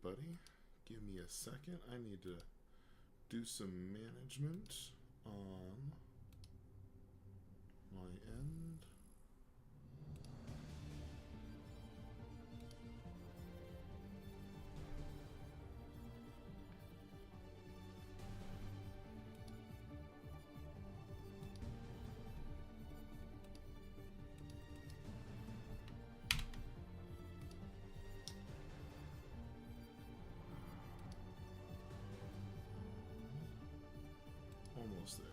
everybody. Give me a second. I need to do some management on my end. Almost there.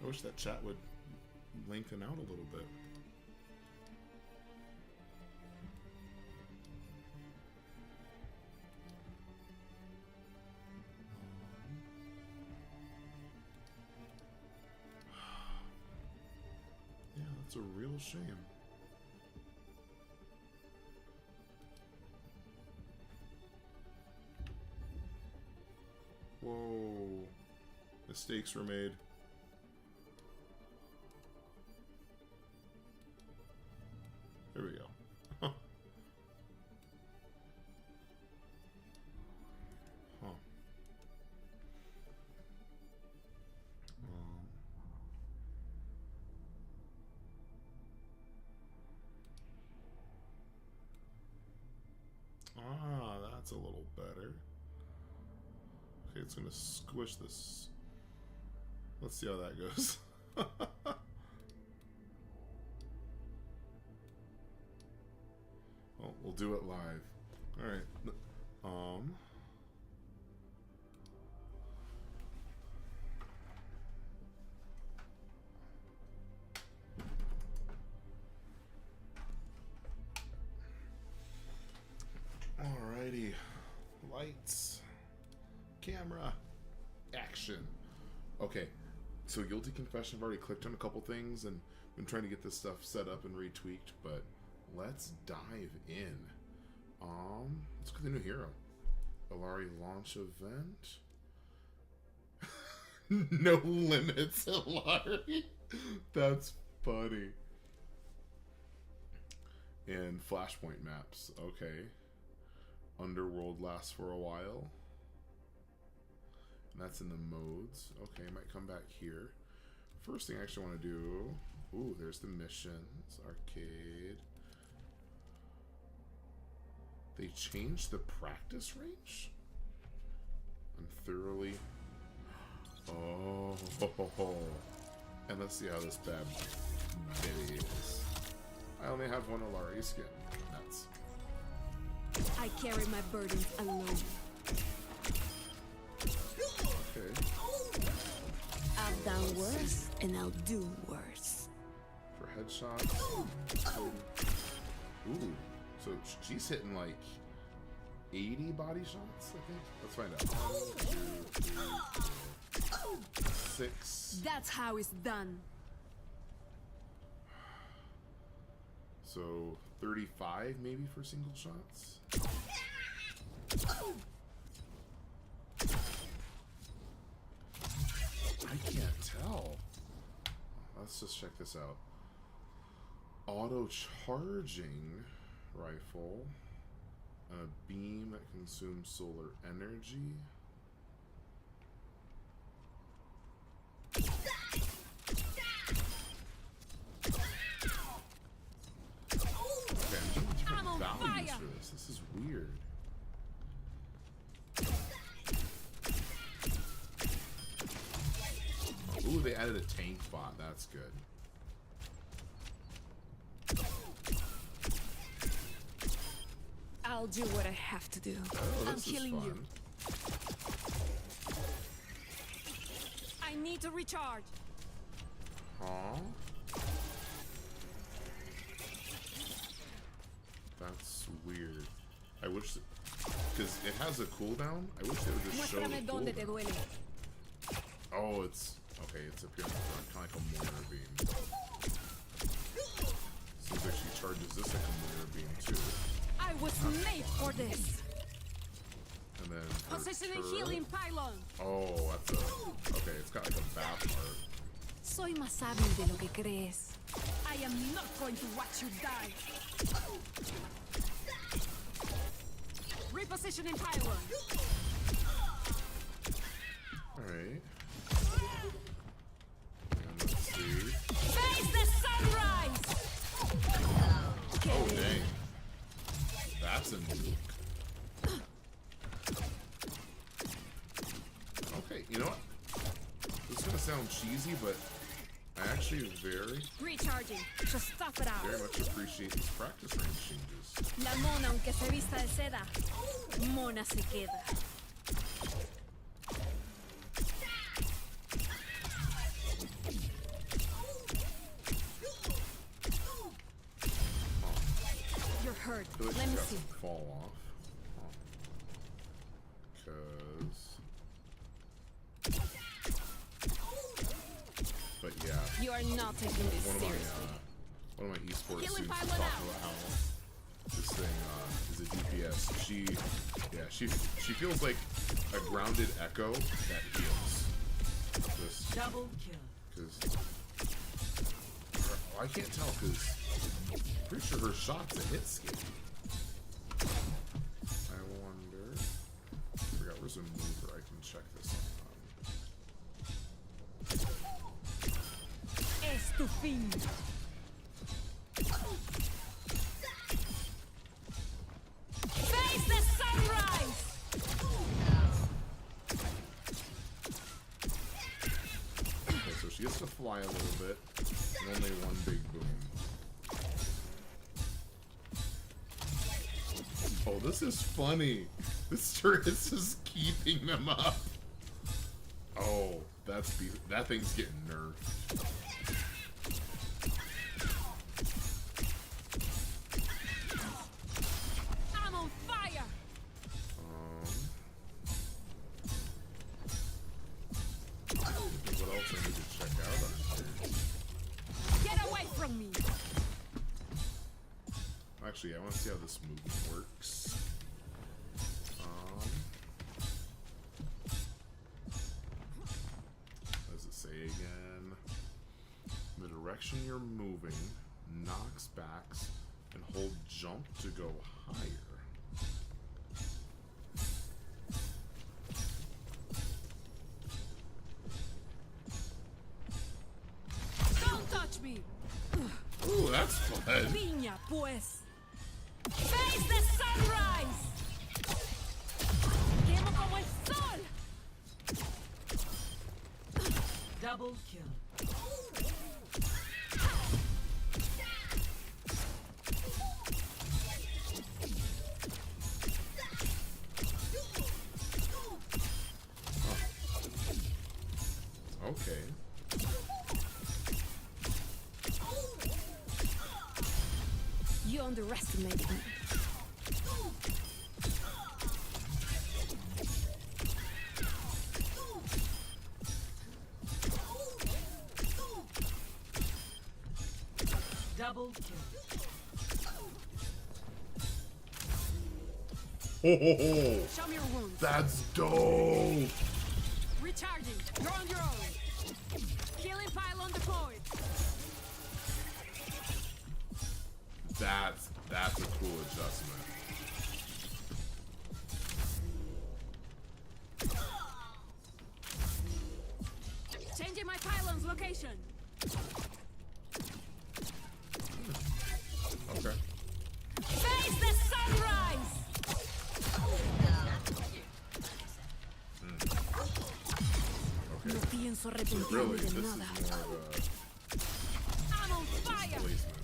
I wish that chat would lengthen out a little bit. Yeah, that's a real shame. Whoa. Mistakes were made. There we go. Huh. That's a little better. Okay, it's gonna squish this. Let's see how that goes. Well, we'll do it live. All right. Alrighty. Lights. Camera. Action. Okay. So Guilty Confession, I've already clicked on a couple things and been trying to get this stuff set up and retweaked, but let's dive in. Let's look at the new hero. Alari launch event. No limits, Alari. That's funny. And Flashpoint maps. Okay. Underworld lasts for a while. And that's in the modes. Okay, might come back here. First thing I actually want to do... Ooh, there's the missions. Arcade. They changed the practice range? I'm thoroughly... Oh. And let's see how this bad behaves. I only have one Alari skin. Nuts. I carry my burdens alone. Okay. I've done worse, and I'll do worse. For headshots. Ooh. So she's hitting like 80 body shots, I think. Let's find out. 1, 2, 3, 4, 6. That's how it's done. So 35 maybe for single shots. I can't tell. Let's just check this out. Auto charging rifle. A beam that consumes solar energy. Okay, I'm getting different values for this. This is weird. Ooh, they added a tank bot. That's good. I'll do what I have to do. Oh, I'm this is killing fun. I need to recharge. Huh? That's weird. I wish, because it has a cooldown. I wish they would just show the cooldown. Oh, it's okay. It's up here in the front, kind of like a mortar beam. Seems like she charges this like a mortar beam too. I was made for this. And then Positioning healing pylon. Oh, that's a okay. It's got like a bath art. Soy más hábil de lo que crees. I am not going to watch you die. Repositioning pylon. All right. And let's see. Face the sunrise. Oh dang. That's a nuke. Okay, you know what? This is gonna sound cheesy, but I actually Recharging. Just stuff it out. very much appreciate these practice range changes. La mona, aunque se vista de seda, mona se queda. You're hurt. I feel like Let she's me got see. some fall off. Because. But yeah. You are not taking this One seriously. of my esports Healing students was pylon talking out. about how this thing is a DPS. She feels like a grounded echo that heals. Just Double kill. because I can't tell because I'm pretty sure her shot's a hit scan. I wonder. I forgot where's a mover I can check this on. Es tu fin. Face the sunrise. Okay, so she gets to fly a little bit, and only one big boom. Oh, this is funny. This turret's just keeping them up. Oh, that thing's getting nerfed. I'm on fire. What else I need to check out on here? Get away from me. Actually, I want to see how this movement works. What does it say again? The direction you're moving knocks backs and hold jump to go higher. Don't touch me. Ooh, that's fun. Piña, pues. Face the sunrise. Quemo como el sol. Double kill. Okay. You underestimated me. Double kill. Ho, ho, ho. Show me your wounds. That's dope. Recharging. You're on your own. Healing pylon deployed. That's a cool adjustment. Changing my pylon's location. Okay. Face the sunrise. Okay. No pienso So arrepentirme really, de this is nada. more of I'm on a fire. displacement.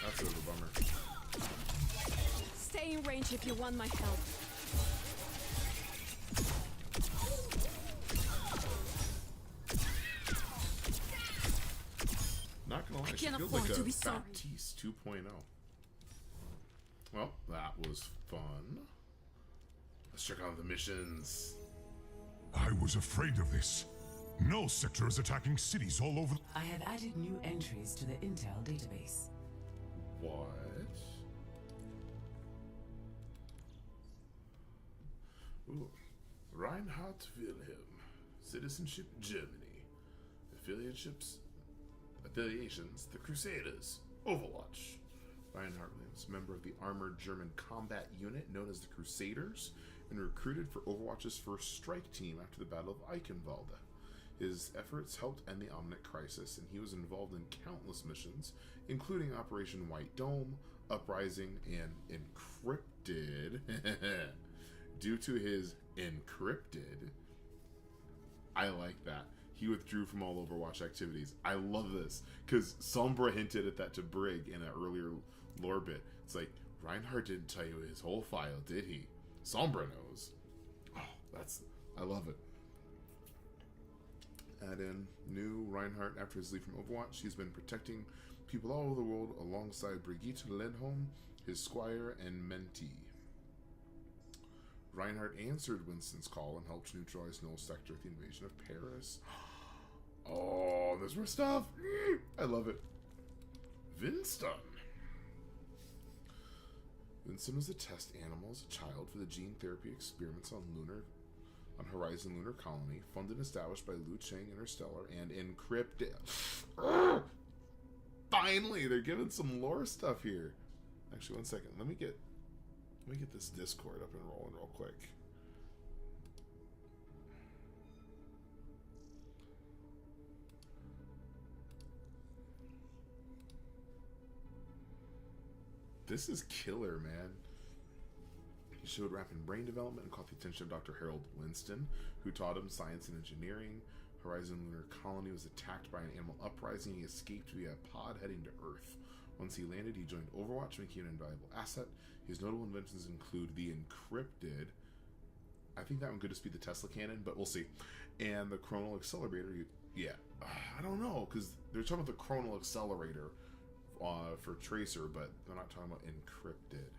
That's a bit of a bummer. Stay in range if you want my help. can't feels afford like to a be sorry. Baptiste 2.0. Well, that was fun. Let's check out the missions. I was afraid of this. Null Sector is attacking cities all over. I have added new entries to the Intel database. What? Ooh. Reinhard Wilhelm. Citizenship, Germany. Affiliations, the Crusaders. Overwatch. Reinhard Williams, member of the armored German combat unit known as the Crusaders, and recruited for Overwatch's first strike team after the Battle of Eichenwalde. His efforts helped end the Omnic Crisis, and he was involved in countless missions, including Operation White Dome, Uprising, and Encrypted. Due to his Encrypted, I like that. He withdrew from all Overwatch activities. I love this, because Sombra hinted at that to Brig in an earlier lore bit. It's like, Reinhardt didn't tell you his whole file, did he? Sombra knows. Oh, I love it. Add in new Reinhardt after his leave from Overwatch. He's been protecting people all over the world alongside Brigitte Lindholm, his squire and mentee. Reinhardt answered Winston's call and helped neutralize Null Sector at the invasion of Paris. Oh, there's more stuff. I love it. Winston. Winston was a test animal as a child for the gene therapy experiments on Horizon Lunar Colony, funded and established by Liu Cheng Interstellar and Encrypted. Finally, they're giving some lore stuff here. Actually, one second. Let me get this Discord up and rolling real quick. This is killer, man. He showed rapid brain development and caught the attention of Dr. Harold Winston, who taught him science and engineering. Horizon Lunar Colony was attacked by an animal uprising. He escaped via a pod heading to Earth. Once he landed, he joined Overwatch, making an invaluable asset. His notable inventions include the Encrypted. I think that one could just be the Tesla cannon, but we'll see. And the Chronal Accelerator. Yeah, I don't know, because they're talking about the Chronal Accelerator for Tracer, but they're not talking about Encrypted.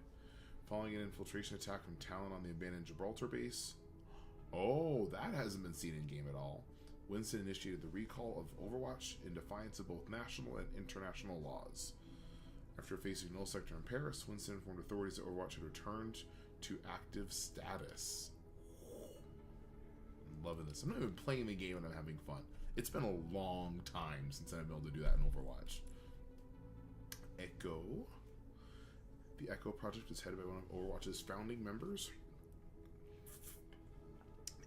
Following an infiltration attack from Talon on the abandoned Gibraltar base. Oh, that hasn't been seen in game at all. Winston initiated the recall of Overwatch in defiance of both national and international laws. After facing Null Sector in Paris, Winston informed authorities that Overwatch had returned to active status. I'm loving this. I'm not even playing the game and I'm having fun. It's been a long time since I've been able to do that in Overwatch. Echo. The Echo project is headed by one of Overwatch's founding members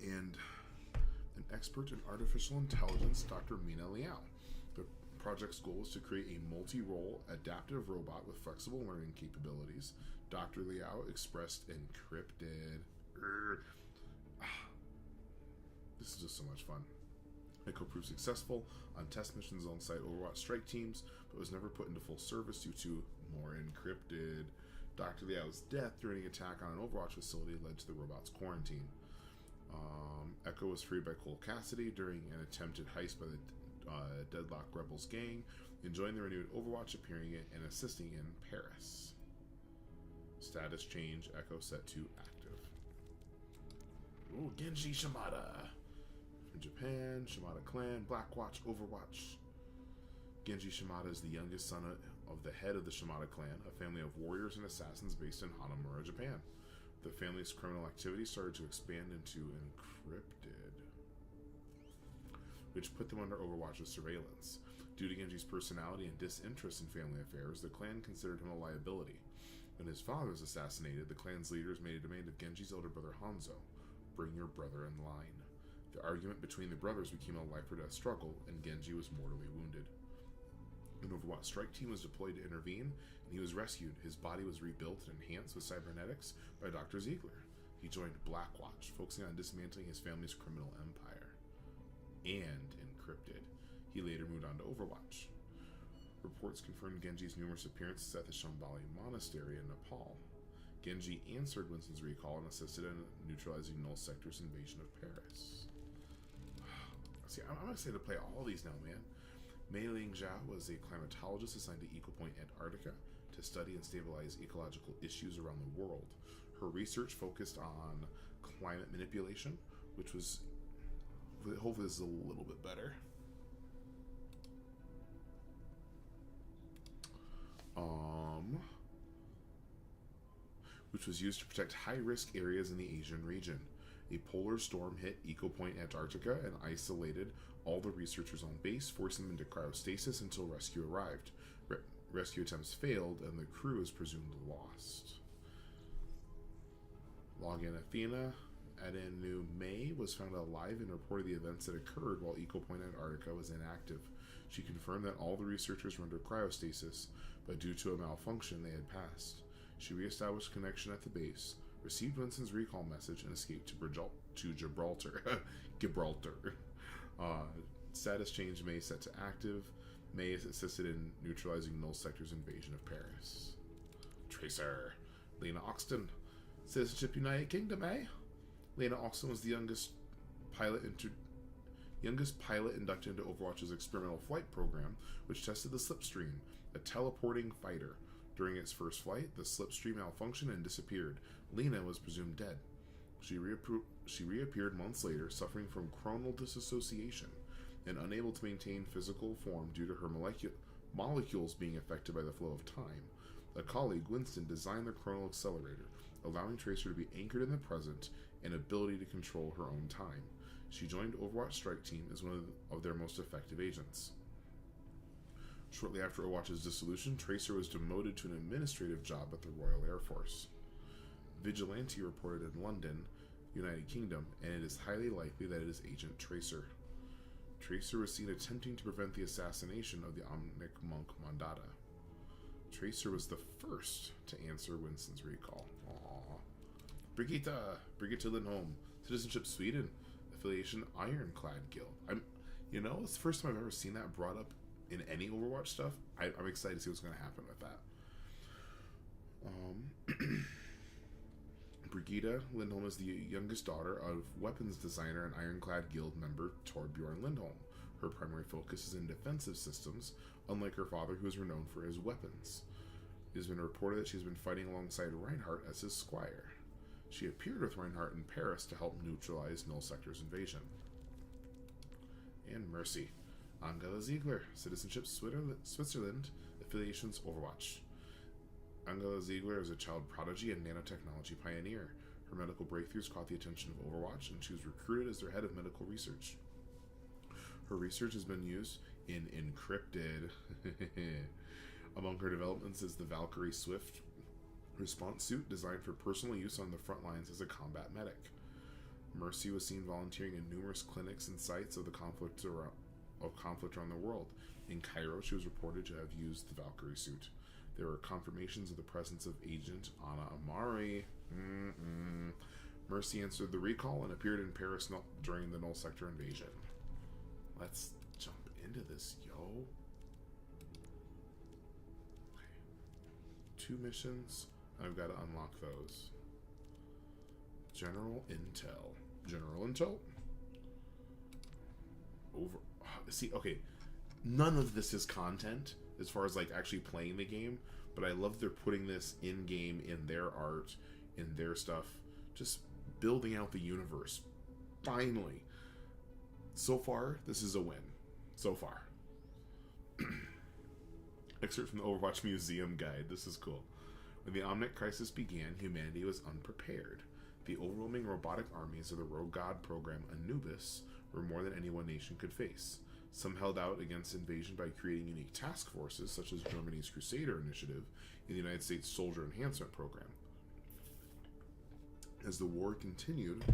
and an expert in artificial intelligence, Dr. Mina Liao. The project's goal is to create a multi-role, adaptive robot with flexible learning capabilities. Dr. Liao expressed Encrypted. This is just so much fun. Echo proved successful on test missions alongside Overwatch strike teams, but was never put into full service due to more Encrypted. Dr. Liao's death during an attack on an Overwatch facility led to the robot's quarantine. Echo was freed by Cole Cassidy during an attempted heist by the Deadlock Rebels gang, enjoying the renewed Overwatch, appearing in and assisting in Paris. Status change, Echo set to active. Ooh, Genji Shimada. From Japan, Shimada clan, Blackwatch, Overwatch. Genji Shimada is the youngest son of the head of the Shimada clan, a family of warriors and assassins based in Hanamura, Japan. The family's criminal activity started to expand into Encrypted, which put them under Overwatch's surveillance. Due to Genji's personality and disinterest in family affairs, the clan considered him a liability. When his father was assassinated, the clan's leaders made a demand of Genji's elder brother Hanzo, "Bring your brother in line." The argument between the brothers became a life-or-death struggle, and Genji was mortally wounded. An Overwatch strike team was deployed to intervene, and he was rescued. His body was rebuilt and enhanced with cybernetics by Dr. Ziegler. He joined Blackwatch, focusing on dismantling his family's criminal empire. And Encrypted. He later moved on to Overwatch. Reports confirmed Genji's numerous appearances at the Shambhala Monastery in Nepal. Genji answered Winston's recall and assisted in neutralizing Null Sector's invasion of Paris. See, I'm excited to play all these now, man. Mei Ling Zhao was a climatologist assigned to Eco Point, Antarctica, to study and stabilize ecological issues around the world. Her research focused on climate manipulation, which was, hopefully this is a little bit better. Which was used to protect high-risk areas in the Asian region. A polar storm hit Eco Point, Antarctica, and isolated all the researchers on base, forcing them into cryostasis until rescue arrived. Rescue attempts failed, and the crew is presumed lost. Login Athena Adenu May was found alive and reported the events that occurred while Eco Point, Antarctica was inactive. She confirmed that all the researchers were under cryostasis, but due to a malfunction, they had passed. She reestablished connection at the base, received Winston's recall message, and escaped to Gibraltar. Gibraltar. Status change May set to active. May has assisted in neutralizing Null Sector's invasion of Paris. Tracer. Lena Oxton. Citizenship United Kingdom, eh? Lena Oxton was the youngest pilot inducted into Overwatch's experimental flight program, which tested the Slipstream, a teleporting fighter. During its first flight, the Slipstream malfunctioned and disappeared. Lena was presumed dead. She reappeared months later, suffering from chronal disassociation and unable to maintain physical form due to her molecules being affected by the flow of time. A colleague, Winston, designed the chronal accelerator, allowing Tracer to be anchored in the present and ability to control her own time. She joined Overwatch Strike Team as one of their most effective agents. Shortly after Overwatch's dissolution, Tracer was demoted to an administrative job at the Royal Air Force. Vigilante reported in London, United Kingdom, and it is highly likely that it is Agent Tracer. Tracer was seen attempting to prevent the assassination of the Omnic monk Mandata. Tracer was the first to answer Winston's recall. Aww. Brigitte Lindholm, Citizenship Sweden, affiliation Ironclad Guild. It's the first time I've ever seen that brought up in any Overwatch stuff. I'm excited to see what's going to happen with that. Brigitte Lindholm is the youngest daughter of weapons designer and Ironclad Guild member Torbjorn Lindholm. Her primary focus is in defensive systems, unlike her father, who is renowned for his weapons. It has been reported that she has been fighting alongside Reinhardt as his squire. She appeared with Reinhardt in Paris to help neutralize Null Sector's invasion. And Mercy. Angela Ziegler, Citizenship Switzerland, affiliations Overwatch. Angela Ziegler is a child prodigy and nanotechnology pioneer. Her medical breakthroughs caught the attention of Overwatch, and she was recruited as their head of medical research. Her research has been used in Encrypted. Among her developments is the Valkyrie Swift response suit designed for personal use on the front lines as a combat medic. Mercy was seen volunteering in numerous clinics and sites of conflict around the world. In Cairo, she was reported to have used the Valkyrie suit. There were confirmations of the presence of Agent Ana Amari. Mercy answered the recall and appeared in Paris during the Null Sector invasion. Let's jump into this, yo. Okay. 2 missions. I've got to unlock those. General Intel. See, okay. None of this is content as far as like actually playing the game, but I love they're putting this in game, in their art, in their stuff, just building out the universe. Finally. So far, this is a win. So far. Excerpt from the Overwatch Museum Guide. This is cool. When the Omnic Crisis began, humanity was unprepared. The overwhelming robotic armies of the rogue god program Anubis were more than any one nation could face. Some held out against invasion by creating unique task forces, such as Germany's Crusader Initiative and the United States Soldier Enhancement Program. As the war continued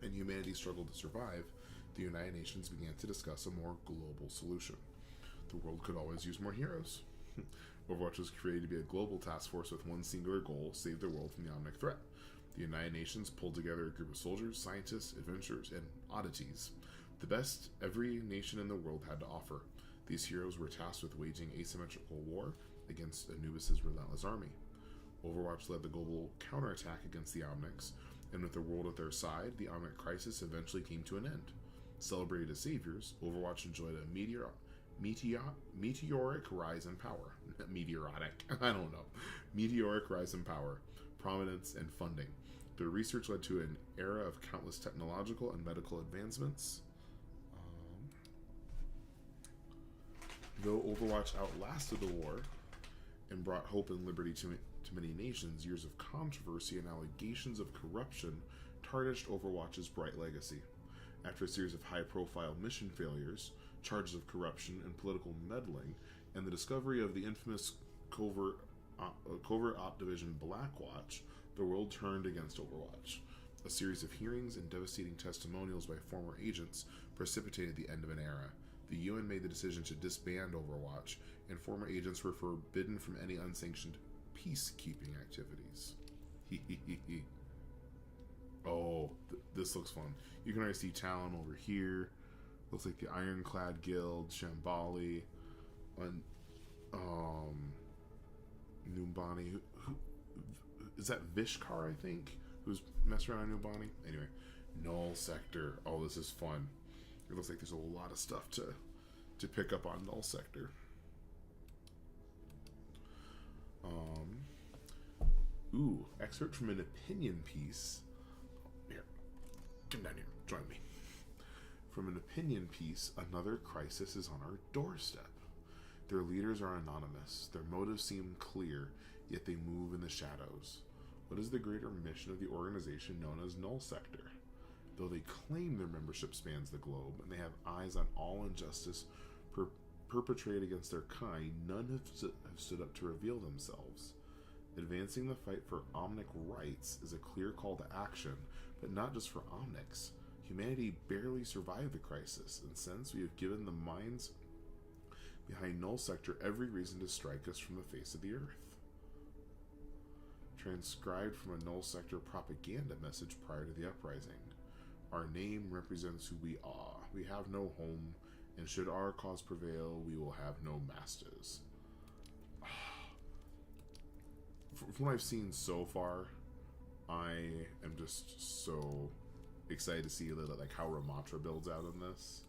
and humanity struggled to survive, the United Nations began to discuss a more global solution. The world could always use more heroes. Overwatch was created to be a global task force with one singular goal: save the world from the Omnic threat. The United Nations pulled together a group of soldiers, scientists, adventurers, and oddities. The best every nation in the world had to offer. These heroes were tasked with waging asymmetrical war against Anubis' relentless army. Overwatch led the global counterattack against the Omnics, and with the world at their side, the Omnic Crisis eventually came to an end. Celebrated as saviors, Overwatch enjoyed a meteoric rise in power. Meteoric. I don't know. Meteoric rise in power, prominence, and funding. Their research led to an era of countless technological and medical advancements. Though Overwatch outlasted the war and brought hope and liberty to many nations, years of controversy and allegations of corruption tarnished Overwatch's bright legacy. After a series of high-profile mission failures, charges of corruption and political meddling, and the discovery of the infamous covert op division Blackwatch, the world turned against Overwatch. A series of hearings and devastating testimonials by former agents precipitated the end of an era. The UN made the decision to disband Overwatch, and former agents were forbidden from any unsanctioned peacekeeping activities. Oh, this looks fun. You can already see Talon over here. Looks like the Ironclad Guild, Shambali, and Numbani. Who is that? Vishkar, I think, who's messing around in Numbani. Anyway, Null Sector. Oh, this is fun. It looks like there's a lot of stuff to pick up on Null Sector. Ooh, excerpt from an opinion piece. Here, come down here, join me. From an opinion piece, another crisis is on our doorstep. Their leaders are anonymous. Their motives seem clear, yet they move in the shadows. What is the greater mission of the organization known as Null Sector? Though they claim their membership spans the globe, and they have eyes on all injustice perpetrated against their kind, none have stood up to reveal themselves. Advancing the fight for Omnic rights is a clear call to action, but not just for Omnics. Humanity barely survived the crisis, and since we have given the minds behind Null Sector every reason to strike us from the face of the earth. Transcribed from a Null Sector propaganda message prior to the uprising. Our name represents who we are. We have no home, and should our cause prevail, we will have no masters. From what I've seen so far, I am just so excited to see like how Ramatra builds out in this.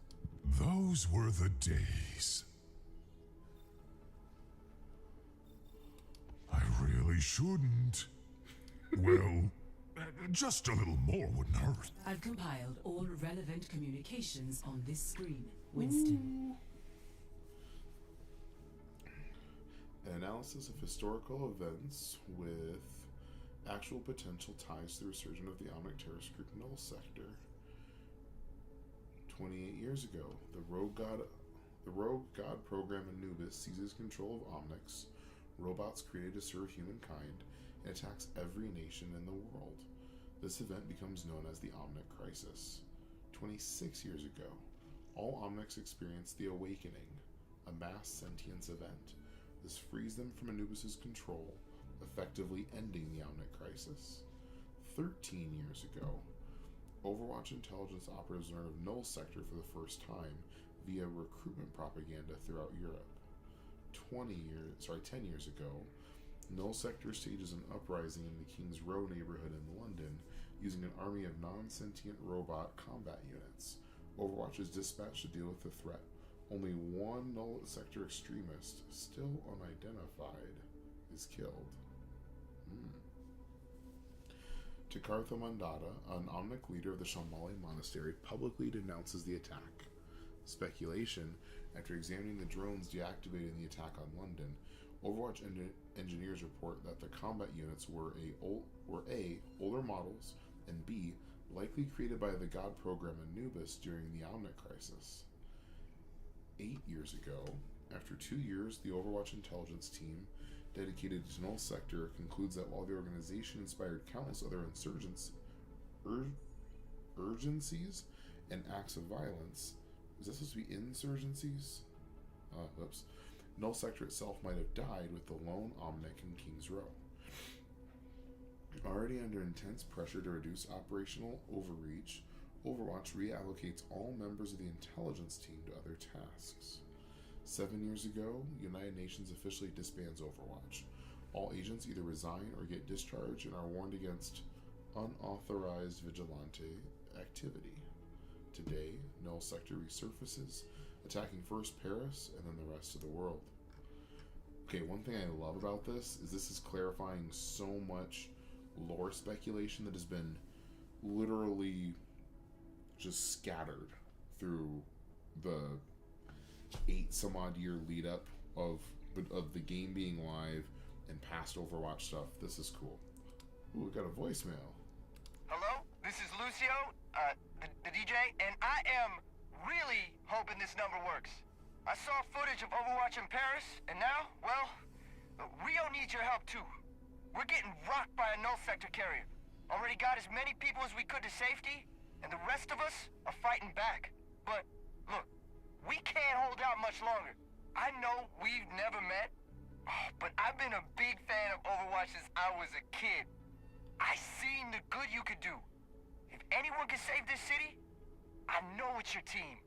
Those were the days. I really shouldn't. Well, just a little more wouldn't hurt. I've compiled all relevant communications on this screen, Winston. An analysis of historical events with actual potential ties to the resurgence of the Omnic terrorist group Null Sector. 28 years ago, the Rogue God program Anubis seizes control of Omnics, robots created to serve humankind, and attacks every nation in the world. This event becomes known as the Omnic Crisis. 26 years ago, all Omnics experience the Awakening, a mass sentience event. This frees them from Anubis' control, effectively ending the Omnic Crisis. 13 years ago, Overwatch intelligence operatives learn of Null Sector for the first time via recruitment propaganda throughout Europe. 10 years ago, Null Sector stages an uprising in the King's Row neighborhood in London using an army of non-sentient robot combat units. Overwatch is dispatched to deal with the threat. Only one Null Sector extremist, still unidentified, is killed. Takartha Mandata, an Omnic leader of the Shambali Monastery, publicly denounces the attack. Speculation, after examining the drones deactivated in the attack on London, Overwatch engineers report that the combat units were A, older models, and B, likely created by the God program Anubis during the Omnic Crisis. 8 years ago, after 2 years, the Overwatch intelligence team dedicated to Null Sector concludes that while the organization inspired countless other urgencies and acts of violence, is that supposed to be insurgencies? Whoops. Null Sector itself might have died with the lone Omnic in King's Row. Already under intense pressure to reduce operational overreach, Overwatch reallocates all members of the intelligence team to other tasks. 7 years ago, United Nations officially disbands Overwatch. All agents either resign or get discharged and are warned against unauthorized vigilante activity. Today, Null Sector resurfaces attacking first Paris and then the rest of the world. Okay, one thing I love about this is clarifying so much lore speculation that has been literally just scattered through the 8 some odd year lead up of the game being live and past Overwatch stuff. This is cool. Ooh, we got a voicemail. Hello, this is Lucio, the DJ, and I am really hoping this number works. I saw footage of Overwatch in Paris, and now, well, Rio needs your help too. We're getting rocked by a null sector carrier. Already got as many people as we could to safety, and the rest of us are fighting back. But, look, we can't hold out much longer. I know we've never met, but I've been a big fan of Overwatch since I was a kid. I seen the good you could do. If anyone can save this city, I know it's your team.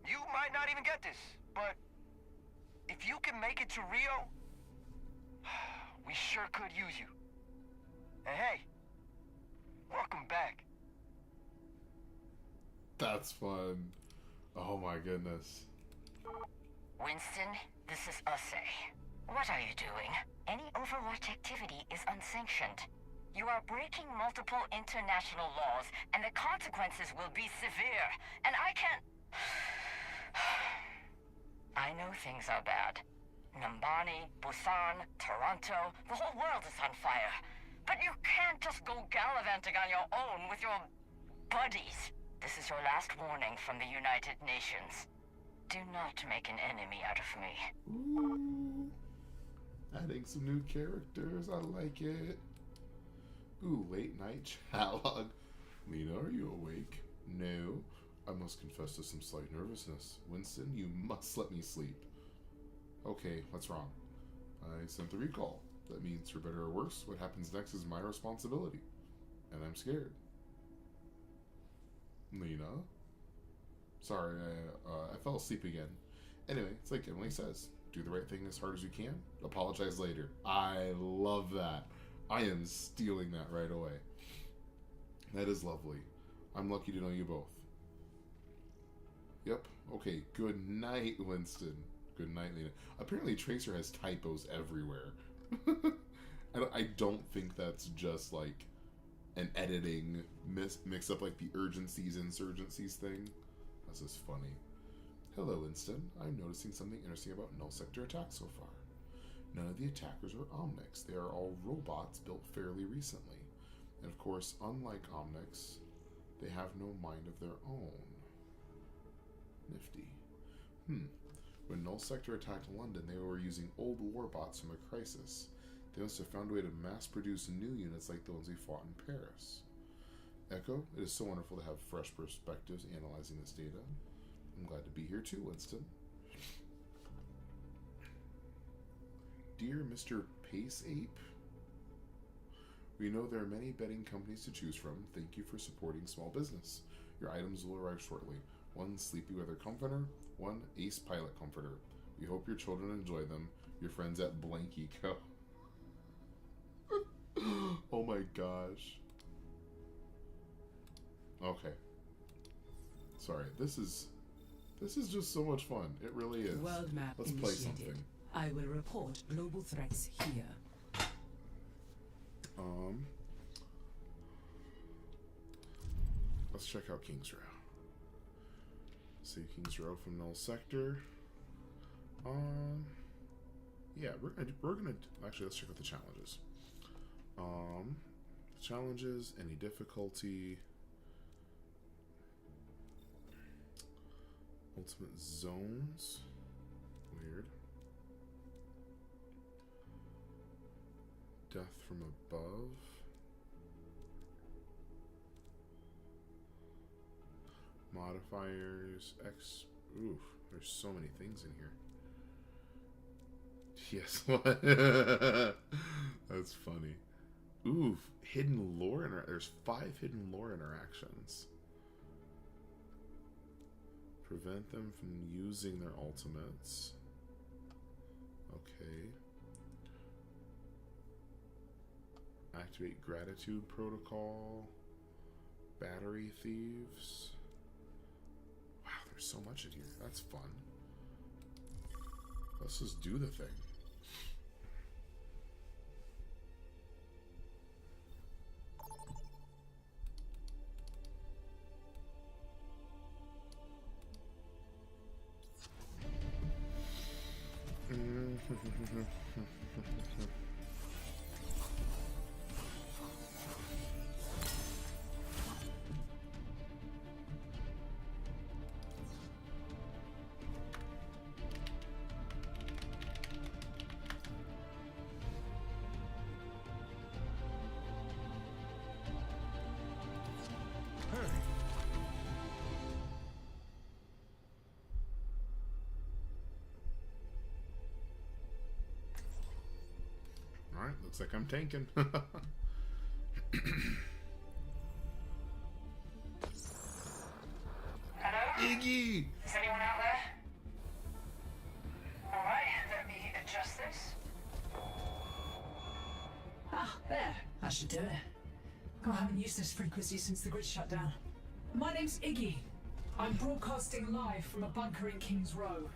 You might not even get this, but if you can make it to Rio, we sure could use you. And hey, welcome back. That's fun. Oh my goodness. Winston, this is Usse. What are you doing? Any Overwatch activity is unsanctioned. You are breaking multiple international laws, and the consequences will be severe. And I can't... I know things are bad. Numbani, Busan, Toronto, the whole world is on fire. But you can't just go gallivanting on your own with your buddies. This is your last warning from the United Nations. Do not make an enemy out of me. Ooh. Adding some new characters. I like it. Ooh, late night chat log. Lena, are you awake? No. I must confess to some slight nervousness. Winston, you must let me sleep. Okay, what's wrong? I sent the recall. That means, for better or worse, what happens next is my responsibility. And I'm scared. Lena? Sorry, I fell asleep again. Anyway, it's like Emily says. Do the right thing as hard as you can. Apologize later. I love that. I am stealing that right away. That is lovely. I'm lucky to know you both. Yep. Okay. Good night, Winston. Good night, Lena. Apparently, Tracer has typos everywhere. I don't think that's just like an editing mix up like the urgencies, insurgencies thing. This is funny. Hello, Winston. I'm noticing something interesting about null sector attacks so far. None of the attackers are Omnics. They are all robots built fairly recently. And of course, unlike Omnics, they have no mind of their own. Nifty. When Null Sector attacked London, they were using old warbots from a crisis. They must have found a way to mass-produce new units like the ones we fought in Paris. Echo, it is so wonderful to have fresh perspectives analyzing this data. I'm glad to be here too, Winston. Dear Mr. Pace Ape, we know there are many betting companies to choose from. Thank you for supporting small business. Your items will arrive shortly. 1 Sleepy Weather Comforter, 1 Ace Pilot Comforter. We hope your children enjoy them. Your friends at Blanky Co. Oh my gosh. Okay. Sorry, this is just so much fun. It really is. World map Let's play initiated. something. I will report global threats here. Let's check out King's Row. See King's Row from Null Sector. Yeah, we're gonna actually, let's check out the challenges. Challenges, any difficulty, ultimate zones, weird. Death from above. Modifiers, oof, there's so many things in here. Yes, what? That's funny. Oof, hidden lore, there's 5 hidden lore interactions. Prevent them from using their ultimates. Okay. Activate gratitude protocol. Battery thieves. Wow, there's so much in here. That's fun. Let's just do the thing. Alright, looks like I'm tanking. Hello? Iggy! Is anyone out there? Alright, let me adjust this. Ah, there. That should do it. God, I haven't used this frequency since the grid shut down. My name's Iggy. I'm broadcasting live from a bunker in King's Row.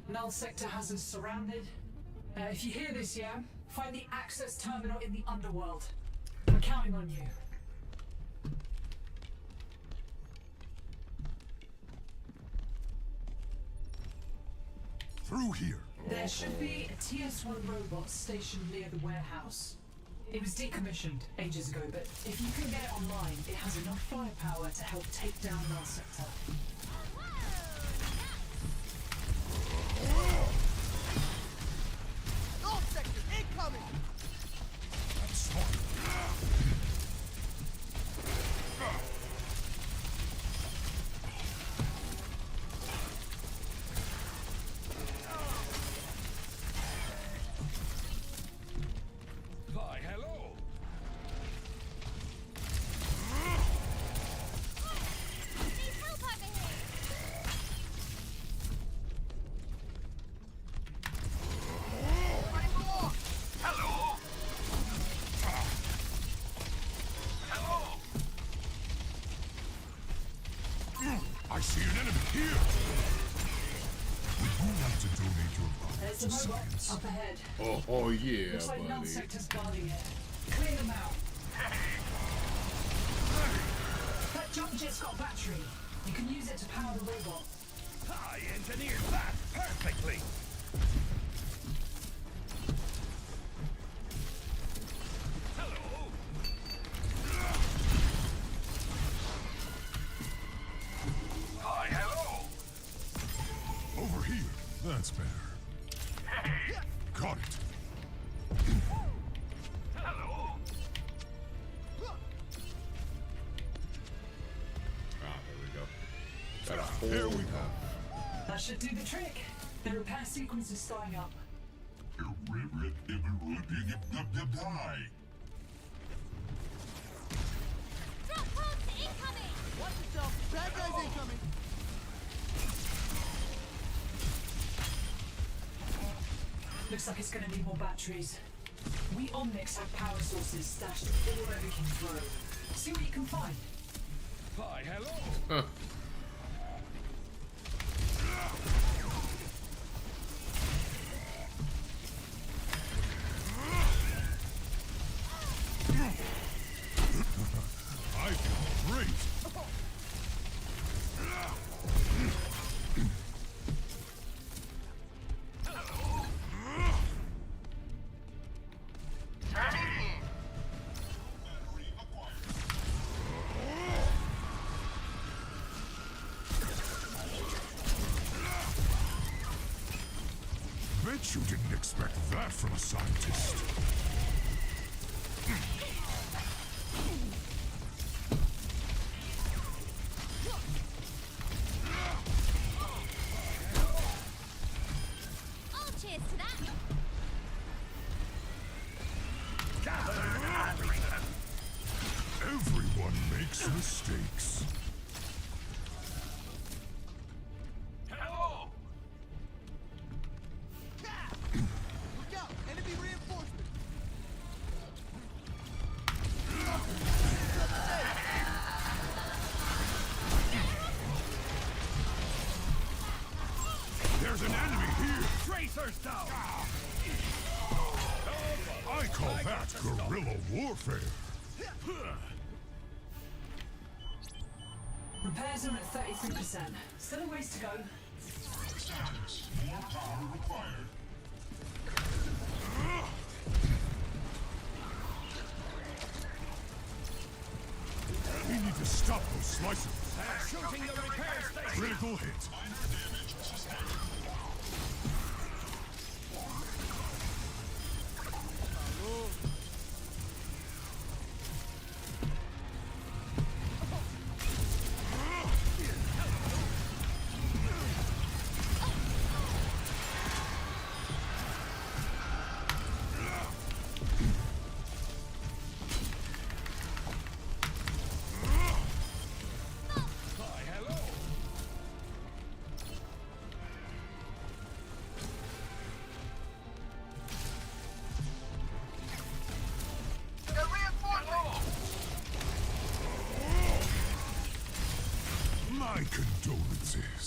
Null Sector has us surrounded. If you hear this, yeah? Find the access terminal in the underworld. I'm counting on you. Through here. There should be a TS-1 robot stationed near the warehouse. It was decommissioned ages ago, but if you can get it online, it has enough firepower to help take down Null Sector. Null sector incoming! Why, hello. Need help over here! Hello. I see an enemy here. Would you like to donate your life There's to a robot science? up ahead. Oh yeah, Looks like Null buddy. Sector's guarding it. Clear them out. That jump jet's got a battery. You can use it to power the robot. I engineered that perfectly. Hello. Hi, hello. Over here. That's better. Got it. Hello. Ah, there we go. Got a whole There we go. That should do the trick. The repair sequence is starting up. Drop pods incoming! Watch yourself! Bad guys incoming! Looks like it's gonna need more batteries. We Omnics have power sources stashed all over King's Row. See what you can find. Hi, hello. Huh. I feel great. Bet you didn't expect that from a scientist. All cheers to that! Everyone makes mistakes. Hello. Look out! Enemy reinforcement! There's an enemy here. Tracer Guerrilla warfare. Repairs are at 33%. Still a ways to go. Status. More power required. We need to stop those slicers. Shooting the repair station. Critical hit. Minor damage sustained. Hi, hello. Got reinforcements! My condolences.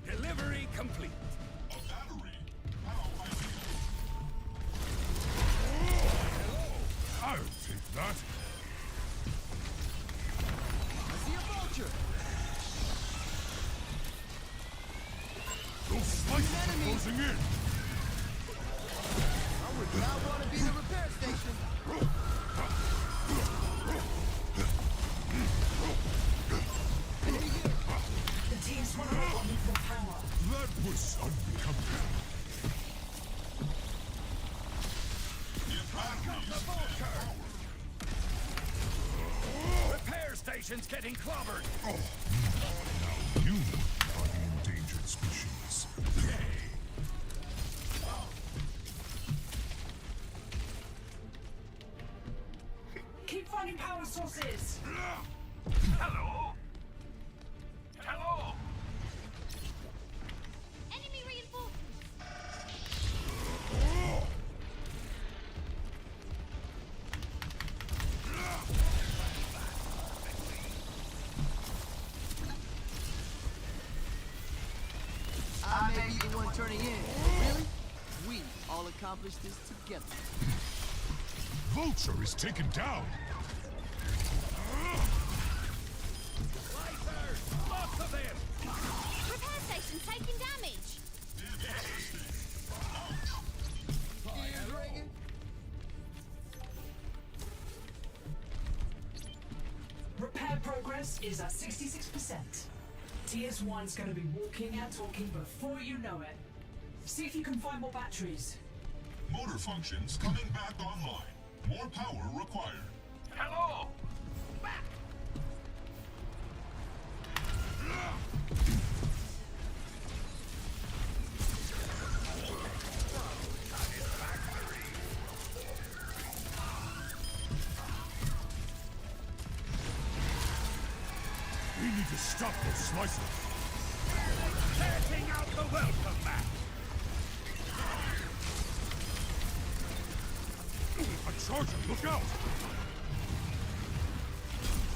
Delivery complete. A battery. I'll take that. I see a vulture. Those slicers are enemy. closing in. I would not want to be the repair station. Enemy here. The team's one up on equal power. That was unbecoming. Repair station's getting clobbered. Now you are the endangered species. Keep finding power sources. Hello. Hello. Enemy reinforcements. I may be the one turning in, but really, we all accomplished this together. Vulture is taken down. Slicers. Lots of them. Repair station taking damage. Repair progress is at 66%. TS1's gonna be walking and talking before you know it. See if you can find more batteries. Motor functions coming back online. More power required. Hello. We need to stop those slicers. Setting out the welcome mat. A charger, look out!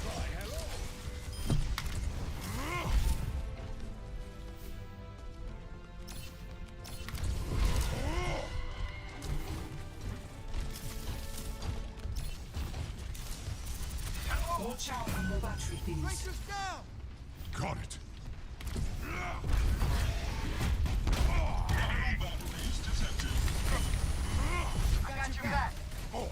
Hi, hello. Watch out for more battery thieves. Breakers down. Got it. I got your back. Oh.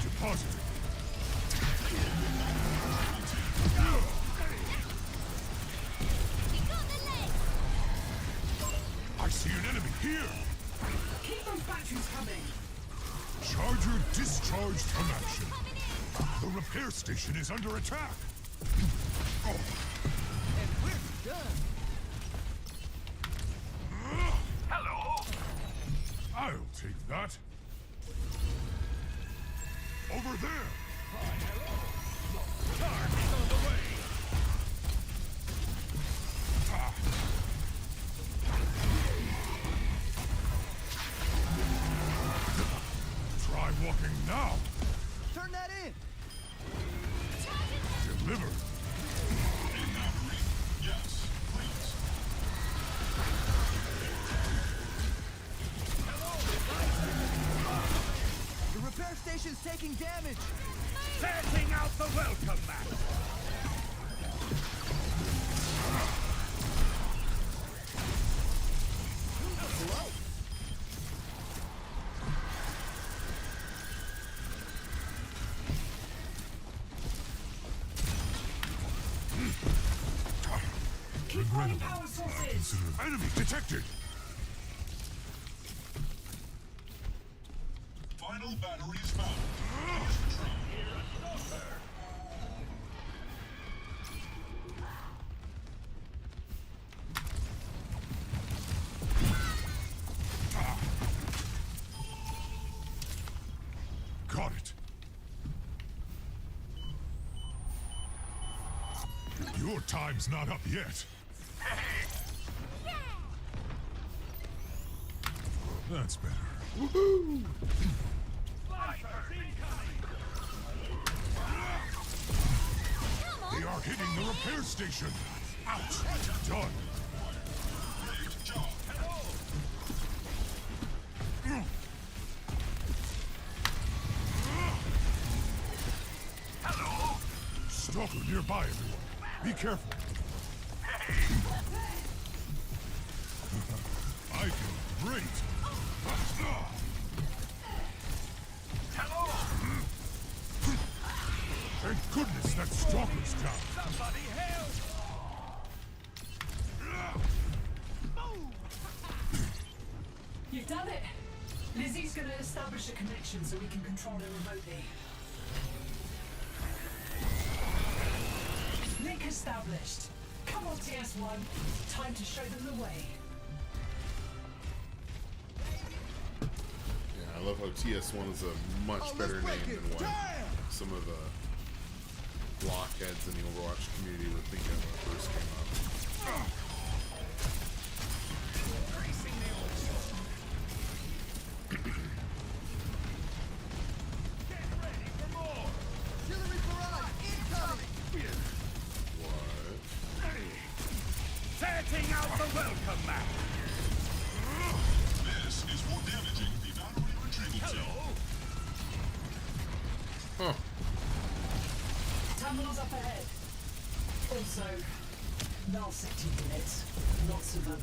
Deposited. We got the leg. I see an enemy here. Keep those batteries coming. Charger discharged from action. Coming in. The repair station is under attack. And we're done. Hello. I'll take that. Over there. Hi, hello. Charge is on the way. Try walking now. Turn that in. Liver. Yes, please. The repair station's taking damage. Setting out the welcome mat. Keep finding power sources. Enemy detected. Final batteries found. Got it. Your time's not up yet. That's better. Woohoo! They are hitting the repair station. Ouch. Done. Great job. Hello. Stalker nearby, everyone. Be careful. I feel great. Thank goodness that stalker's down. Somebody help! You've done it. Lizzie's gonna establish a connection so we can control it remotely. Link established. Come on, TS1. Time to show them the way. Yeah, I love how TS1 is a much better name than what some of the blockheads in the Overwatch community were thinking when it first came up. Get ready for more! Artillery barrage incoming. What? Setting out the welcome mat. This is for damaging the battery retrieval team. Huh. Terminals up ahead. Also, null sector units. Lots of them.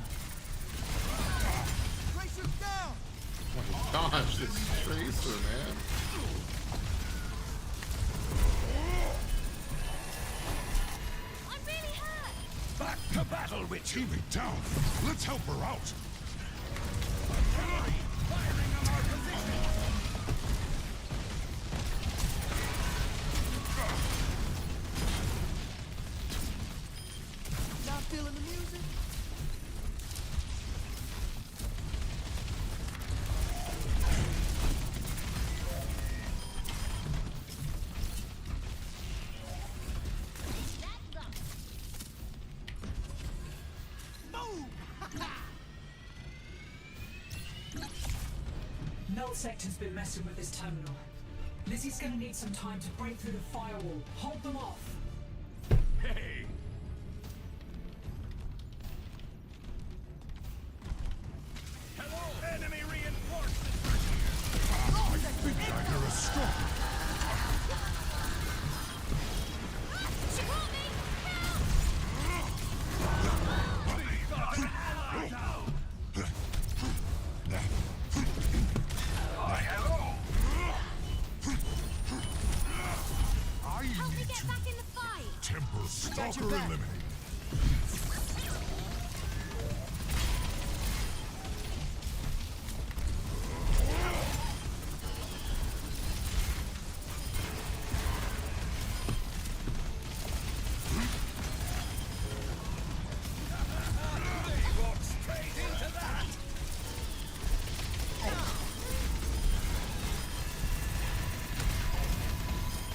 Tracer's down. Oh my gosh, this Tracer, man. I'm really hurt. Back to battle, witch. Keep it down. Let's help her out. Firing on our position. Not feeling the music? Null sector's been messing with this terminal. Lizzie's gonna need some time to break through the firewall. Hold them off. Hey! Hello! Enemy reinforcements are here! I think I hear a stalker. She got me. We've got an ally down! Hello! I Help me need get to back in the fight. temper stalker back. eliminated. They walked straight into that!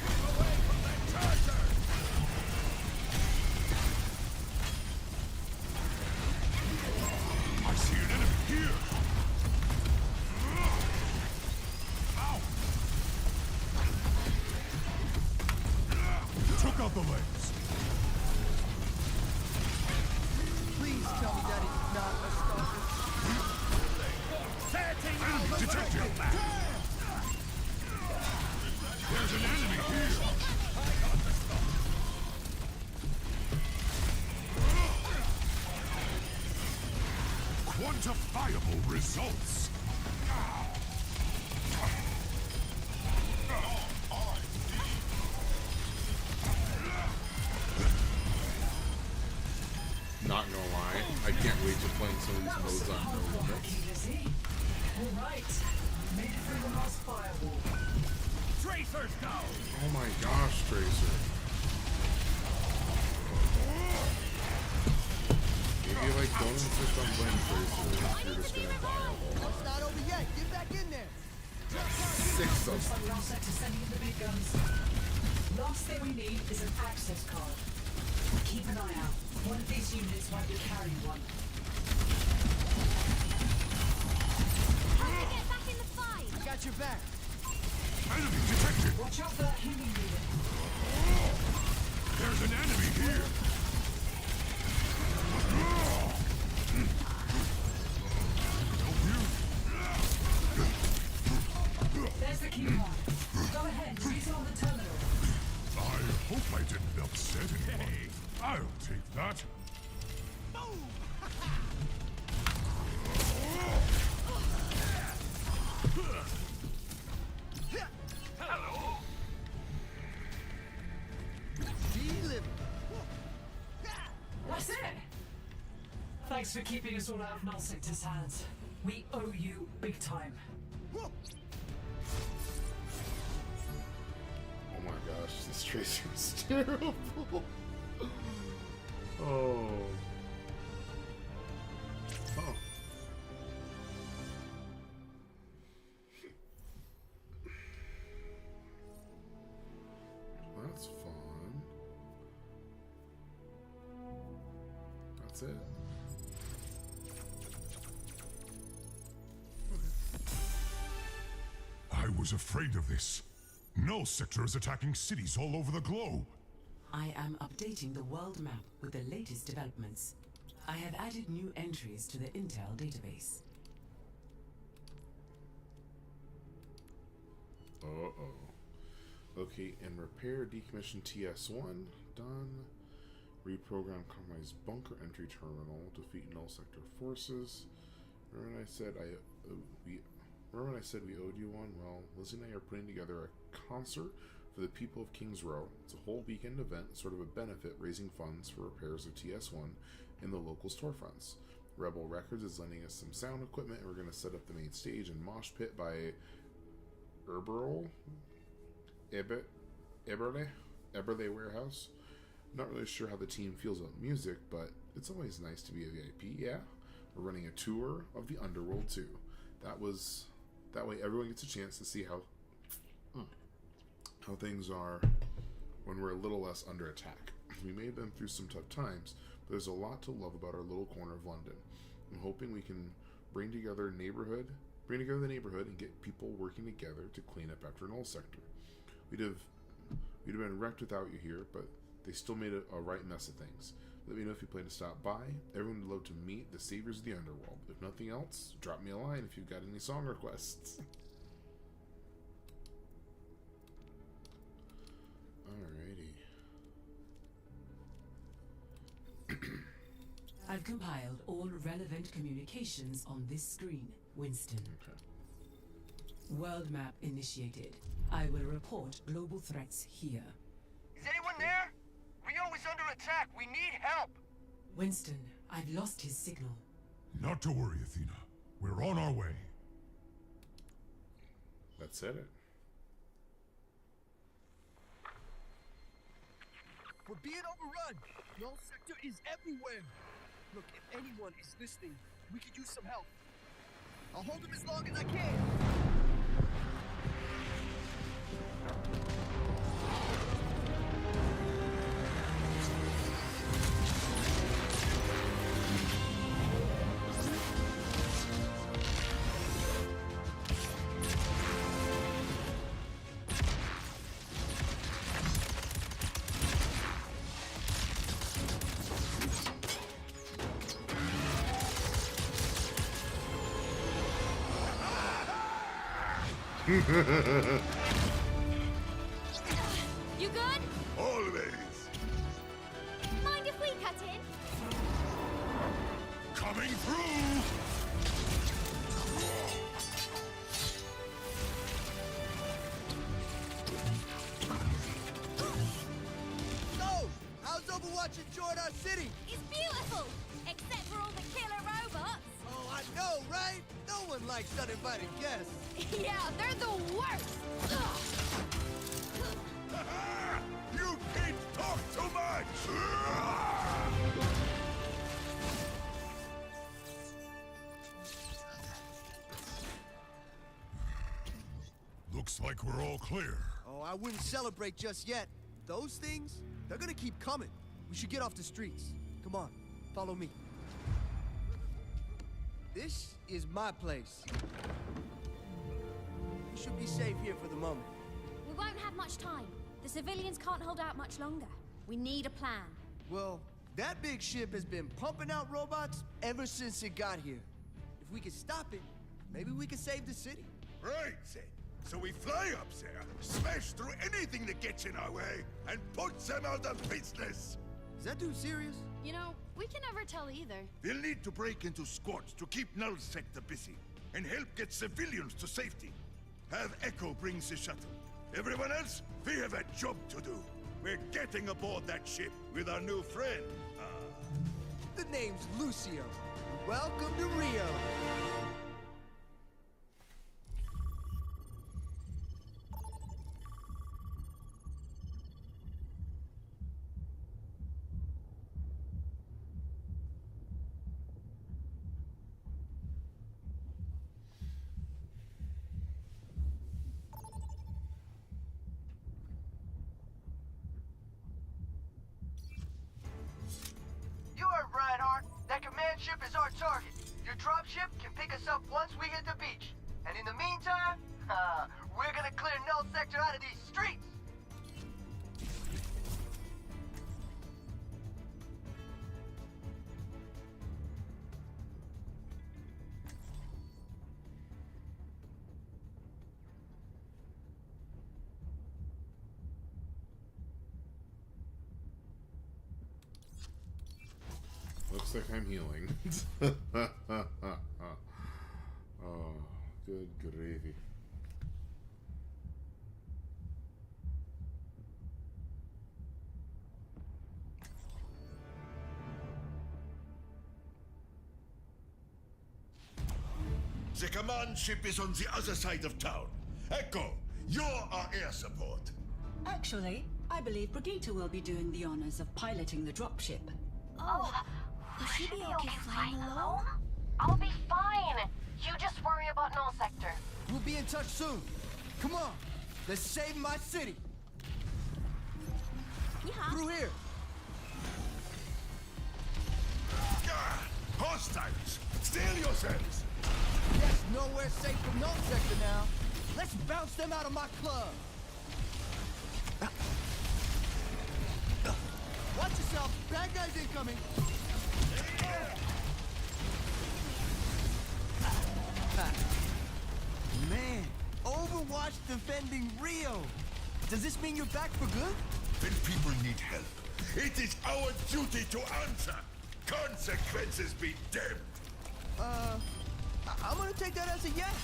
Keep away from that charger! detected! There's an enemy here! Quantifiable results! Not gonna lie, I can't wait to playing some of these modes on no limits. Alright, made it through the last firewall. Tracers go! Oh my gosh, Tracer. Maybe like don't insist on playing Tracer if you're just gonna die a whole lot. It's not over yet. Get back in there. 6 of Looks them. like we're all set to sending in the big guns. Last thing we need is an access card. Keep an eye out. One of these units might be carrying one. Have to get back in the fight. I got your back. Enemy detected! Watch out for that healing unit. There's an enemy here! There's the key card. Go ahead, use it on the terminal. I hope I didn't upset anyone. I'll take that. Delivered. That's it! Thanks for keeping us all out of Null Sector's hands. We owe you big time. Oh my gosh, this Tracer is terrible. Oh. Oh. That's fun. That's it. I was afraid of this. Null Sector is attacking cities all over the globe. I am updating the world map with the latest developments. I have added new entries to the Intel database. Uh-oh. Okay, and repair decommission TS1. Done. Reprogram compromised bunker entry terminal. Defeat null sector forces. Remember when I said we owed you one? Well, Lizzie and I are putting together a concert for the people of Kings Row. It's a whole weekend event, sort of a benefit, raising funds for repairs of TS1 in the local storefronts. Rebel Records is lending us some sound equipment, and we're going to set up the main stage and mosh pit by Eberle Warehouse. Not really sure how the team feels about music, but it's always nice to be a VIP, yeah? We're running a tour of the underworld, too. That way everyone gets a chance to see how things are when we're a little less under attack. We may have been through some tough times, but there's a lot to love about our little corner of London. I'm hoping we can bring together the neighborhood and get people working together to clean up after Null Sector. We'd have been wrecked without you here, but they still made a right mess of things. Let me know if you plan to stop by. Everyone would love to meet the saviors of the underworld. If nothing else, drop me a line if you've got any song requests. Alrighty. I've compiled all relevant communications on this screen, Winston. Okay. World map initiated. I will report global threats here. Is anyone there? Rio is under attack. We need help. Winston, I've lost his signal. Not to worry, Athena. We're on our way. That said it. We're being overrun. Null Sector is everywhere. Look, if anyone is listening, we could use some help. I'll hold them as long as I can. You good? Always. Mind if we cut in? Coming through. So, how's Overwatch enjoying our city? It's beautiful! Except for all the killer robots. Oh, I know, right? No one likes uninvited guests. Yeah, they're the worst! Ugh. Ah, you kids talk too much. Looks like we're all clear. Oh, I wouldn't celebrate just yet. Those things, they're gonna keep coming. We should get off the streets. Come on, follow me. This is my place. We should be safe here for the moment. We won't have much time. The civilians can't hold out much longer. We need a plan. Well, that big ship has been pumping out robots ever since it got here. If we could stop it, maybe we could save the city. Right, then. So we fly up there, smash through anything that gets in our way, and put them out of business. Is that dude serious? You know, we can never tell either. We'll need to break into squads to keep Null Sector busy, and help get civilians to safety. Have Echo bring the shuttle. Everyone else, we have a job to do. We're getting aboard that ship with our new friend. The name's Lucio. Welcome to Rio. You heard Reinhardt. That command ship is our target. Your dropship can pick us up once we hit the beach. And in the meantime, we're gonna clear Null Sector out of these streets. Looks like I'm healing. Oh, good gravy. The command ship is on the other side of town. Echo, you're our air support. Actually, I believe Brigitte will be doing the honors of piloting the dropship. Oh, will she be okay flying alone? I'll be fine. You just worry about Null Sector. We'll be in touch soon. Come on, let's save my city. Yeah. Through here. Ah, hostiles! Steal yourselves! Yes, nowhere safe from Null Sector now. Let's bounce them out of my club. Watch yourself. Bad guys incoming. Man, Overwatch defending Rio. Does this mean you're back for good? When people need help, it is our duty to answer. Consequences be damned. I'm gonna take that as a yes.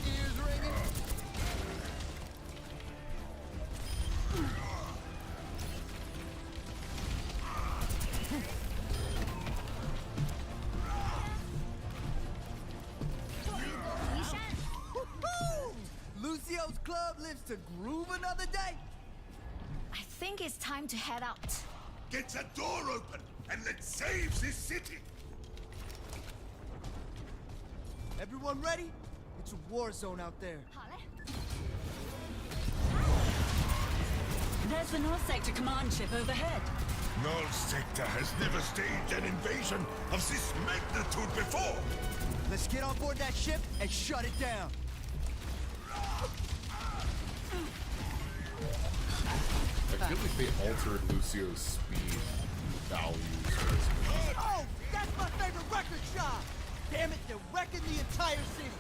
Ears ringing. Woo-hoo! Lucio's club lives to groove another day. I think it's time to head out. Get the door open and let's save this city. Everyone ready? It's a war zone out there. There's the North Sector command ship overhead. Null Sector has never staged an invasion of this magnitude before. Let's get on board that ship and shut it down. I feel like they altered Lucio's speed values. Oh, that's my favorite record shop! Damn it, they're wrecking the entire city!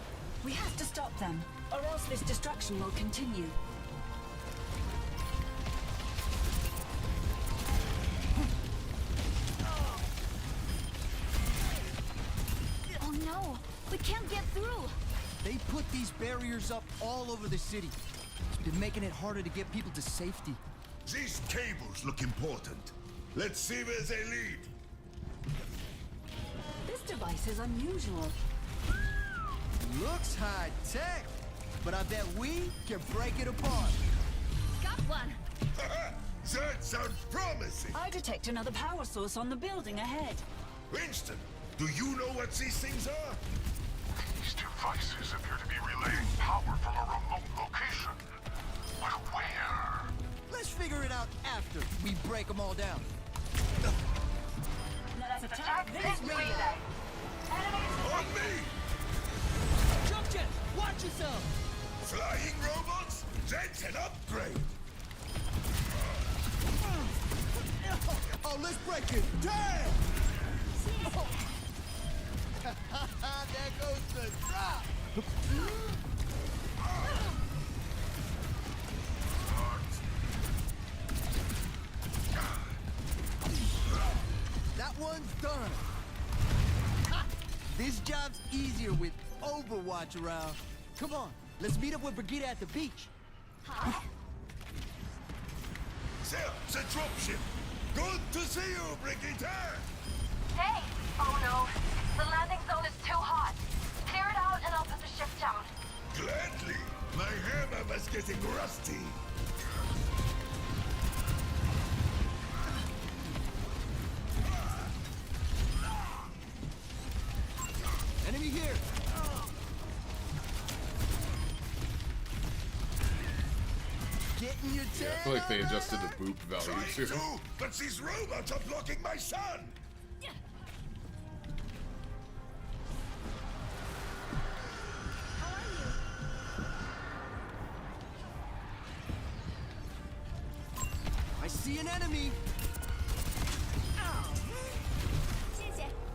We have to stop them. or else this destruction will continue. Oh no, we can't get through. They put these barriers up all over the city. It's been making it harder to get people to safety. These cables look important. Let's see where they lead. This device is unusual. Looks high tech, but I bet we can break it apart. Got one. That sounds promising. I detect another power source on the building ahead. Winston, do you know what these things are? These devices appear to be relaying power from a remote location. But where? Let's figure it out after we break them all down. Let's attack this relay. On me! Jump jet, watch yourself! Flying robots? That's an upgrade! Oh, let's break it! Damn! There goes the drop! That one's done. Ha! This job's easier with Overwatch around. Come on, let's meet up with Brigitte at the beach. There, the dropship! Good to see you, Brigitte! Hey! Oh no. The landing zone is too hot. Clear it out and I'll put the ship down. Gladly! My hammer was getting rusty. Enemy here! Getting your Yeah, I feel like they adjusted the boop value Trying too. to, but these robots are blocking my sun! I see an enemy!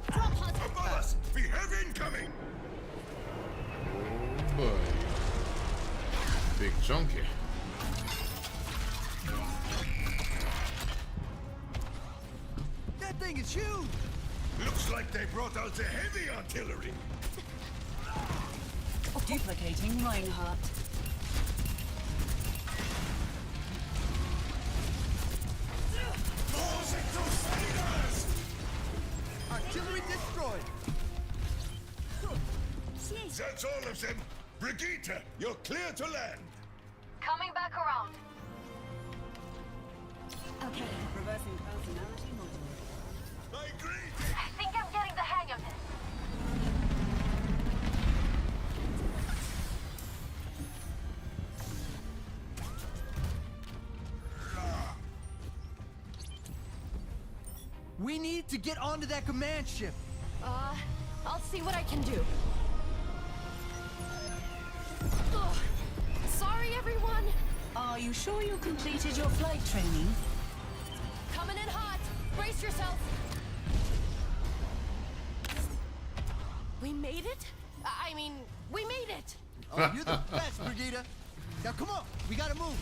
Above us! We have incoming! Oh boy. Big chunky. That thing is huge! Looks like they brought out the heavy artillery! Duplicating Reinhardt. Those Crusaders! Artillery destroyed! That's all of them! Brigitte, you're clear to land! Coming back around. Okay, reversing personality model. My greeting! I think I'm getting the hang of this. We need to get onto that command ship. I'll see what I can do. Ugh. Sorry, everyone. Are you sure you completed your flight training? Coming in hot. Brace yourself. We made it? I mean, we made it. Oh, you're the best, Brigitte. Now come on, we gotta move.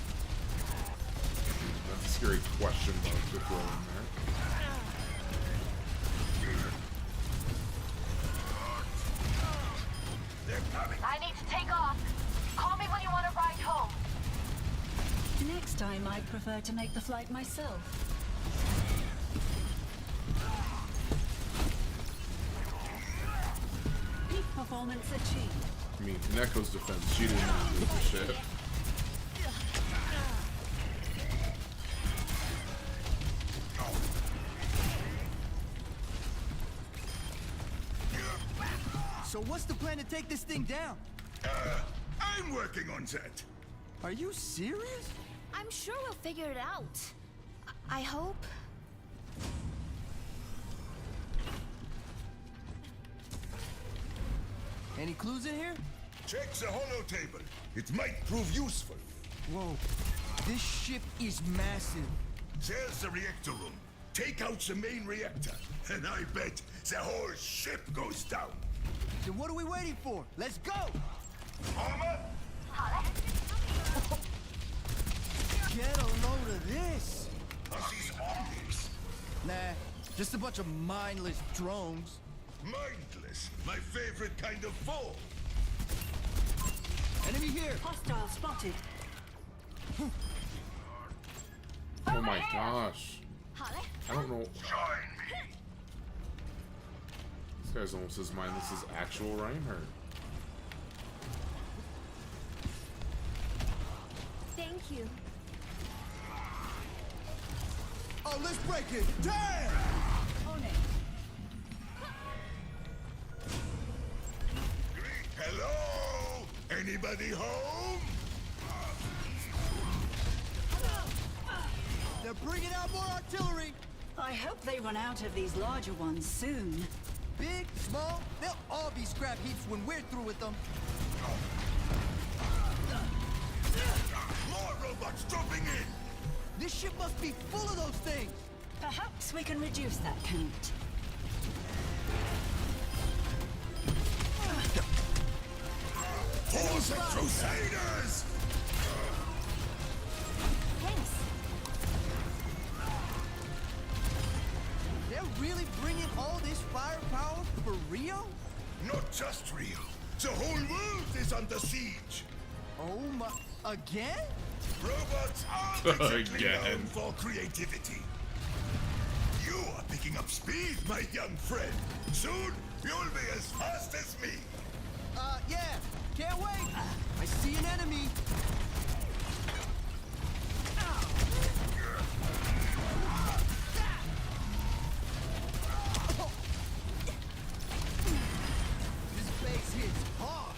That's a scary question mark to throw in there. They're coming! I need to take off. Call me when you want to ride home. Next time, I'd prefer to make the flight myself. Peak performance achieved. I mean, in Echo's defense, she didn't even do the shit. So what's the plan to take this thing down? I'm working on that! Are you serious? I'm sure we'll figure it out. I hope. Any clues in here? Check the holo table. It might prove useful. Whoa, this ship is massive. There's the reactor room. Take out the main reactor, and I bet the whole ship goes down. Then what are we waiting for? Let's go! Armor, Get a load of this. Are these zombies? Nah, just a bunch of mindless drones. Mindless. My favorite kind of foe. Enemy here. Hostile spotted. Oh my gosh. I don't know. Join me. This guy's almost as mindless as actual Reinhardt. Thank you. Oh, let's break it. Damn! On it. Hello? Anybody home? They're bringing out more artillery. I hope they run out of these larger ones soon. Big, small, they'll all be scrap heaps when we're through with them. More robots dropping in. This ship must be full of those things. Perhaps we can reduce that count. Horse Crusaders! Thanks. They're really bringing all this firepower for Rio? Not just Rio. The whole world is under siege. Oh my... Again? Robots aren't exactly known Again. for creativity. You are picking up speed, my young friend. Soon, you'll be as fast as me. Yeah. Can't wait. I see an enemy. This base hits hard.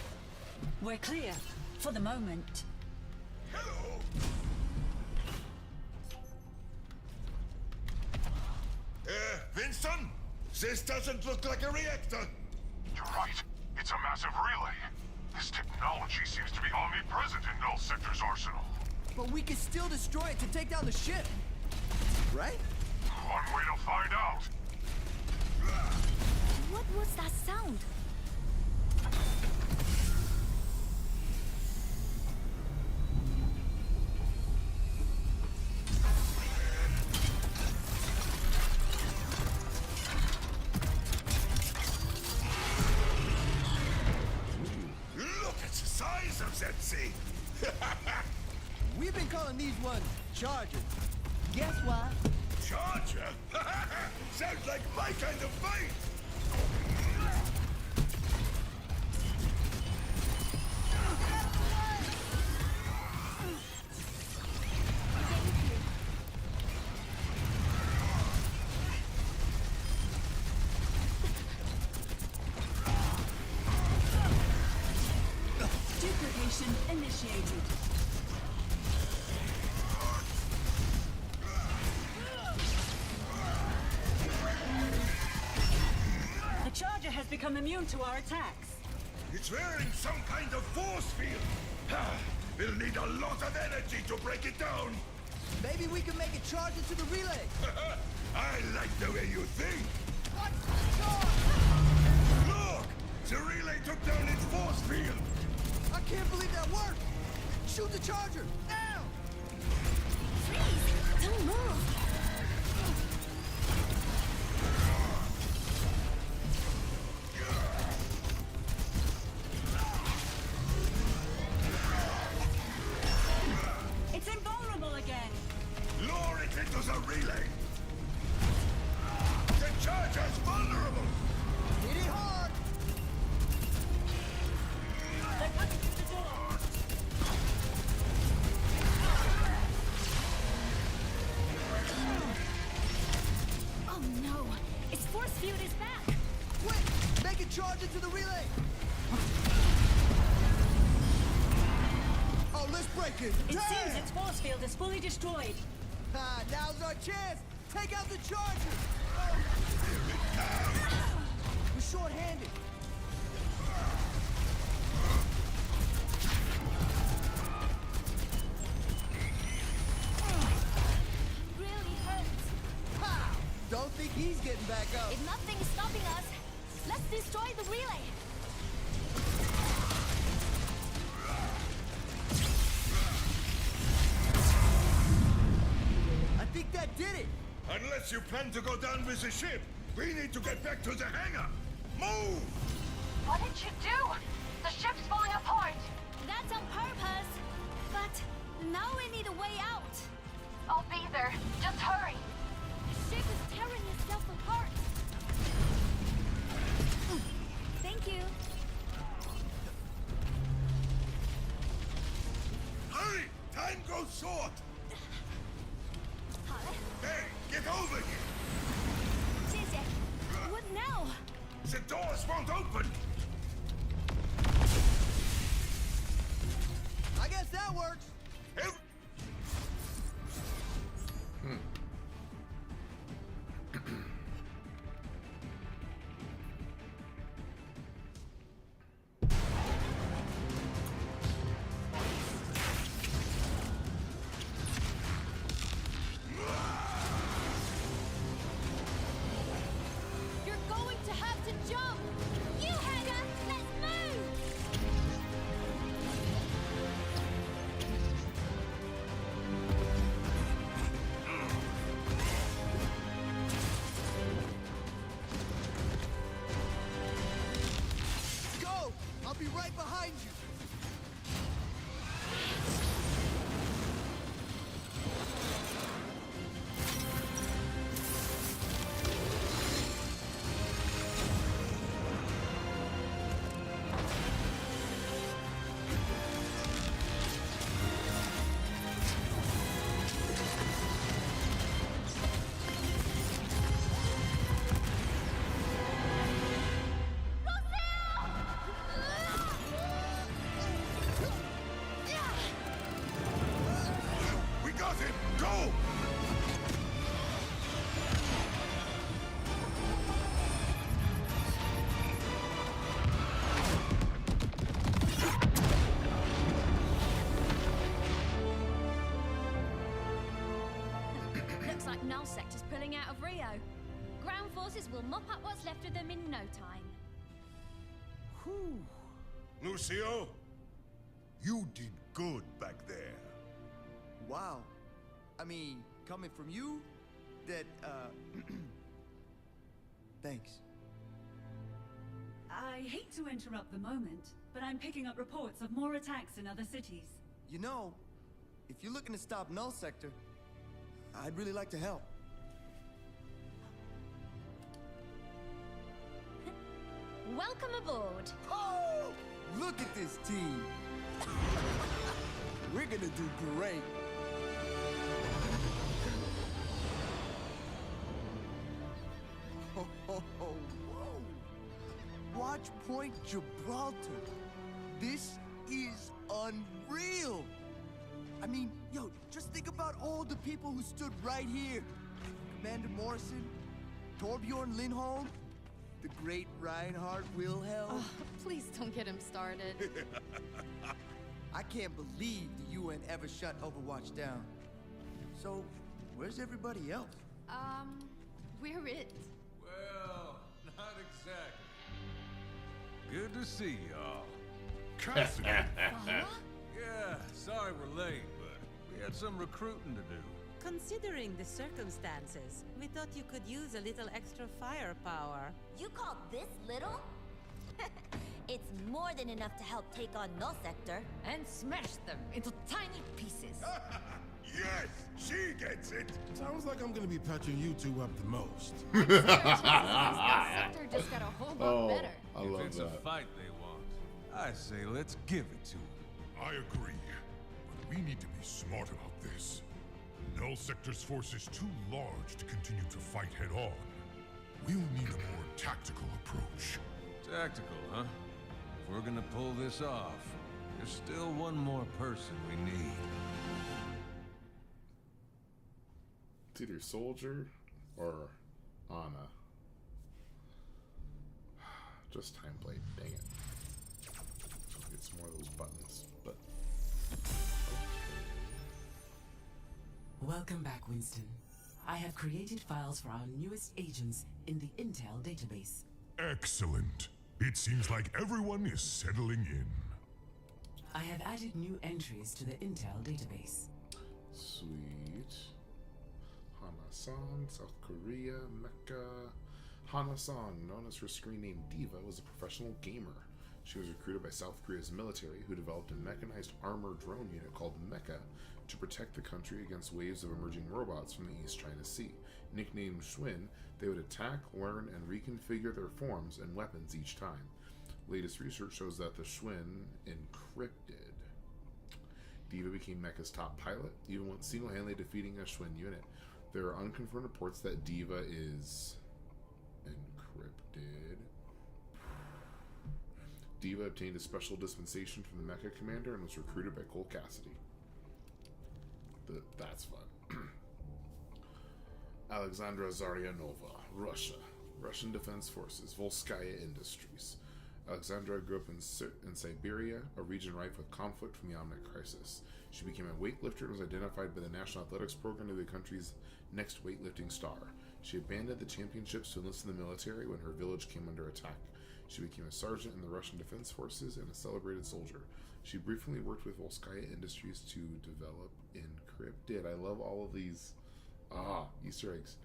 We're clear. For the moment. Hello. Winston? This doesn't look like a reactor. You're right. It's a massive relay. This technology seems to be omnipresent in Null Sector's arsenal. But we can still destroy it to take down the ship. Right? One way to find out. What was that sound? Look at the size of that thing. We've been calling these ones Chargers. Guess why? Charger? Sounds like my kind of fight. Duplication initiated. The Charger has become immune to our attacks. It's wearing some kind of force field. We'll need a lot of energy to break it down. Maybe we can make it charge into the relay. I like the way you think. What? Look! The relay took down its force field. I can't believe that worked. Shoot the Charger now! Freeze! Don't move! It's invulnerable again. Lure it into the relay. The Charger's vulnerable. Hit it hard! They're cutting through the door. Oh no! Its force field is back! Quick! Make it charge into the relay! Oh, let's break it! It Damn! seems its force field is fully destroyed. Ah, now's our chance! Take out the Charger! We're short-handed. Really hurts. Ha! Don't think he's getting back up. If nothing is stopping us, let's destroy the relay. think that did it? Unless you plan to go down with the ship, we need to get back to the hangar. Move! What did you do? The ship's falling apart. That's on purpose. But now we need a way out. I'll be there. Just hurry. The ship is tearing itself apart. Thank you. Hurry! Time goes short! Hey, get over here! 谢谢. What now? The doors won't open! I guess that works. Ev- You're going to have to jump. You, Hannah, let's move. Go! I'll be right behind you. We got him! Go! Looks like Null Sector's pulling out of Rio. Ground forces will mop up what's left of them in no time. Whew. Lucio, you did good back there. Wow. I mean, coming from you, that, thanks. I hate to interrupt the moment, but I'm picking up reports of more attacks in other cities. You know, if you're looking to stop Null Sector, I'd really like to help. Welcome aboard. Oh! Look at this team! We're gonna do great. Whoa! Watch Point Gibraltar. This is unreal. I mean, yo, just think about all the people who stood right here. Commander Morrison, Torbjorn Lindholm, the great Reinhard Wilhelm. Oh, please don't get him started. I can't believe the UN ever shut Overwatch down. So, where's everybody else? We're it. Well, not exactly. Good to see y'all. Cassidy! Yeah, sorry we're late, but we had some recruiting to do. Considering the circumstances, we thought you could use a little extra firepower. You call this little? It's more than enough to help take on Null Sector. And smash them into tiny pieces. Yes, she gets it. Sounds like I'm gonna be patching you two up the most. Sector just got a whole lot better. I If love it's that. a fight they want, I say let's give it to them. I agree, but we need to be smart about this. Null Sector's force is too large to continue to fight head-on. We'll need a more tactical approach. Tactical, huh? If we're gonna pull this off, there's still one more person we need. It's either Soldier or Anna. Just time blade, dang it. Get some more of those buttons, but Welcome back, Winston. I have created files for our newest agents in the Intel database. Excellent. It seems like everyone is settling in. I have added new entries to the Intel database. sweet. Busan, South Korea, Mecha. Hana-san, known as her screen name Diva, was a professional gamer. She was recruited by South Korea's military, who developed a mechanized armored drone unit called Mecha to protect the country against waves of emerging robots from the East China Sea. Nicknamed Schwinn, they would attack, learn, and reconfigure their forms and weapons each time. Latest research shows that the Schwinn encrypted. Diva became Mecha's top pilot, even once single-handedly defeating a Schwinn unit. There are unconfirmed reports that Diva is encrypted. Diva obtained a special dispensation from the Mecha commander and was recruited by Cole Cassidy. That's fun. Alexandra Zaryanova, Russia. Russian Defense Forces, Volskaya Industries. Alexandra grew up in Siberia, a region rife with conflict from the Omnic Crisis. She became a weightlifter and was identified by the National Athletics Program to be the country's next weightlifting star. She abandoned the championships to enlist in the military when her village came under attack. She became a sergeant in the Russian Defense Forces and a celebrated soldier. She briefly worked with Volskaya Industries to develop Encrypted. I love all of these Easter eggs.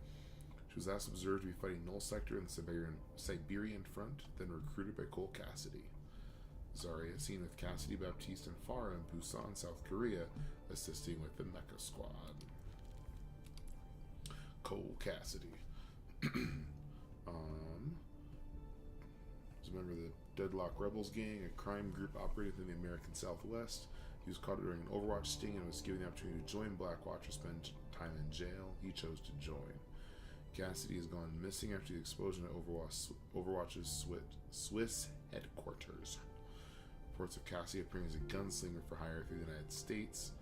She was last observed to be fighting Null Sector in the Siberian front, then recruited by Cole Cassidy. Zarya seen with Cassidy, Baptiste, and Farah in Busan, South Korea, assisting with the Mecha Squad. Cole Cassidy. Was a member of the Deadlock Rebels gang, a crime group operating in the American Southwest. He was caught during an Overwatch sting and was given the opportunity to join Blackwatch or spend time in jail. He chose to join. Cassidy has gone missing after the explosion at Overwatch's Swiss headquarters. Reports of Cassidy appearing as a gunslinger for hire through the United States.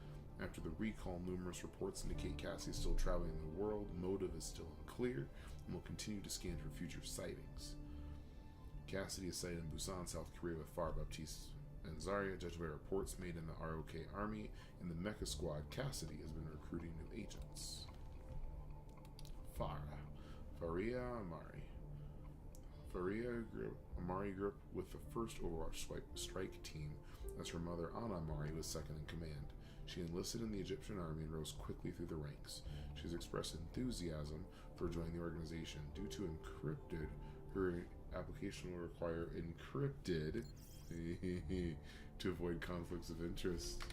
After the recall, numerous reports indicate Cassidy is still traveling in the world. Motive is still unclear and will continue to scan for future sightings. Cassidy is sighted in Busan, South Korea with Farah, Baptiste, and Zarya, judged by reports made in the ROK Army. In the Mecha Squad, Cassidy has been recruiting new agents. Faria Amari. Amari grew up with the first Overwatch strike team, as her mother Anna Amari was second in command. She enlisted in the Egyptian army and rose quickly through the ranks. She has expressed enthusiasm for joining the organization. Due to Encrypted, her application will require Encrypted to avoid conflicts of interest.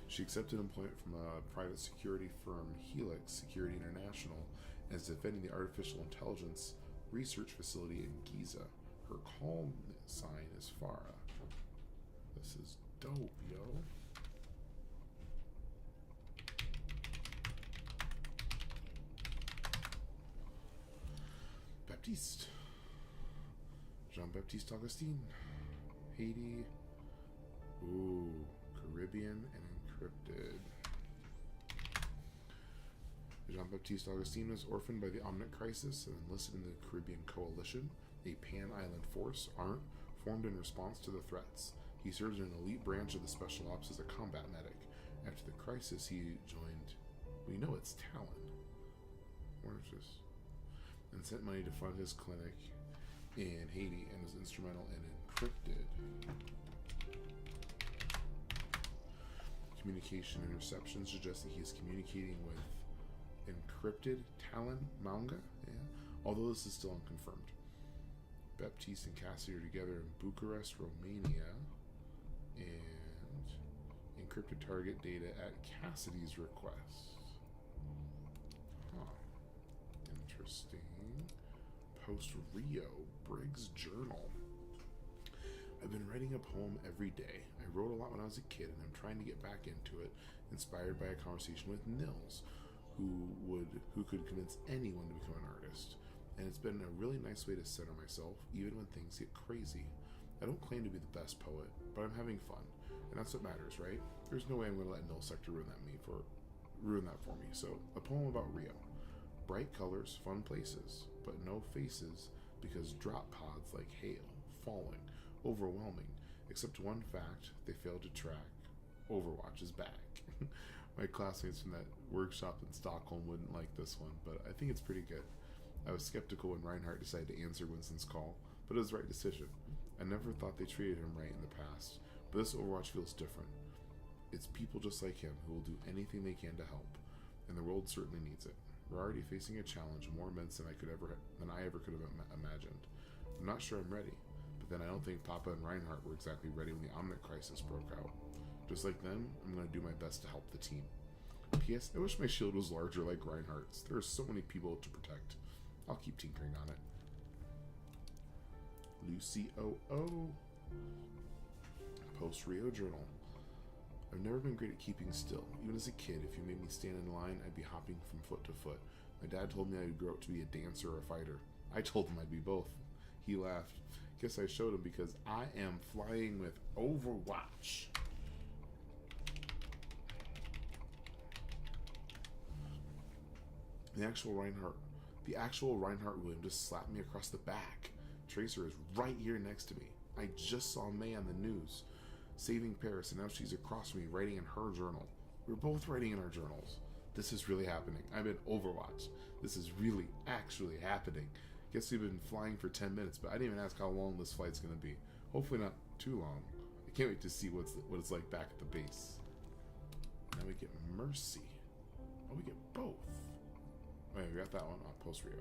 She accepted employment from a private security firm, Helix Security International, and is defending the artificial intelligence research facility in Giza. Her call sign is Farah. This is dope, yo. Baptiste. Jean-Baptiste Augustine. Haiti. Ooh, Caribbean and Encrypted. Jean-Baptiste Augustine was orphaned by the Omnic Crisis and enlisted in the Caribbean Coalition, a pan-island force formed in response to the threats. He served in an elite branch of the Special Ops as a combat medic. After the crisis, he joined, we know it's Talon. Where is this? And sent money to fund his clinic in Haiti and was instrumental in Encrypted. Communication interceptions suggest that he is communicating with Encrypted Talon manga, although this is still unconfirmed. Baptiste and Cassidy are together in Bucharest, Romania, and encrypted target data at Cassidy's request. Interesting. Post Rio, Briggs Journal. I've been writing a poem every day. I wrote a lot when I was a kid, and I'm trying to get back into it, inspired by a conversation with Nils, who could convince anyone to become an artist. And it's been a really nice way to center myself, even when things get crazy. I don't claim to be the best poet, but I'm having fun, and that's what matters, right? There's no way I'm going to let Null Sector ruin that for me. So, a poem about Rio. Bright colors, fun places, but no faces, because drop pods like hail, falling, overwhelming. Except one fact, they failed to track. Overwatch is back. My classmates from that workshop in Stockholm wouldn't like this one, but I think it's pretty good. I was skeptical when Reinhardt decided to answer Winston's call, but it was the right decision. I never thought they treated him right in the past, but this Overwatch feels different. It's people just like him who will do anything they can to help. and the world certainly needs it. We're already facing a challenge more immense than I ever could have imagined. I'm not sure I'm ready, but then I don't think Papa and Reinhardt were exactly ready when the Omnic crisis broke out. Just like them, I'm going to do my best to help the team. P.S. I wish my shield was larger like Reinhardt's. There are so many people to protect. I'll keep tinkering on it. Lucy O.O. Post-Rio Journal. I've never been great at keeping still. Even as a kid, if you made me stand in line, I'd be hopping from foot to foot. My dad told me I would grow up to be a dancer or a fighter. I told him I'd be both. He laughed. Guess I showed him because I am flying with Overwatch. The actual Reinhardt William just slapped me across the back. Tracer is right here next to me. I just saw May on the news, saving Paris, and now she's across from me writing in her journal. We're both writing in our journals. This is really happening. I'm in Overwatch. This is really, actually happening. Guess we've been flying for 10 minutes, but I didn't even ask how long this flight's going to be. Hopefully not too long. I can't wait to see what it's like back at the base. Now we get Mercy. Oh, we get both. Oh, yeah, we got that one on Post-Rio.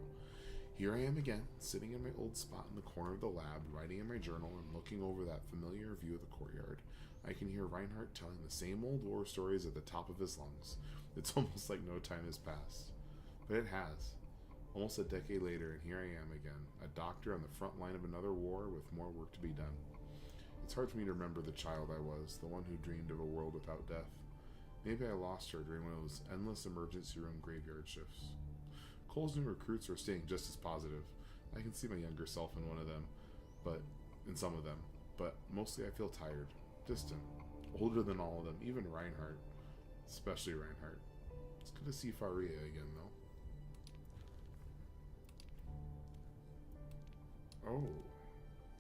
Here I am again, sitting in my old spot in the corner of the lab, writing in my journal and looking over that familiar view of the courtyard. I can hear Reinhardt telling the same old war stories at the top of his lungs. It's almost like no time has passed. But it has. Almost a decade later, and here I am again, a doctor on the front line of another war with more work to be done. It's hard for me to remember the child I was, the one who dreamed of a world without death. Maybe I lost her during one of those endless emergency room graveyard shifts. Cole's new recruits are staying just as positive. I can see my younger self in one of them, but in some of them. But mostly I feel tired, distant, older than all of them, even Reinhardt. Especially Reinhardt. It's good to see Faria again, though. Oh,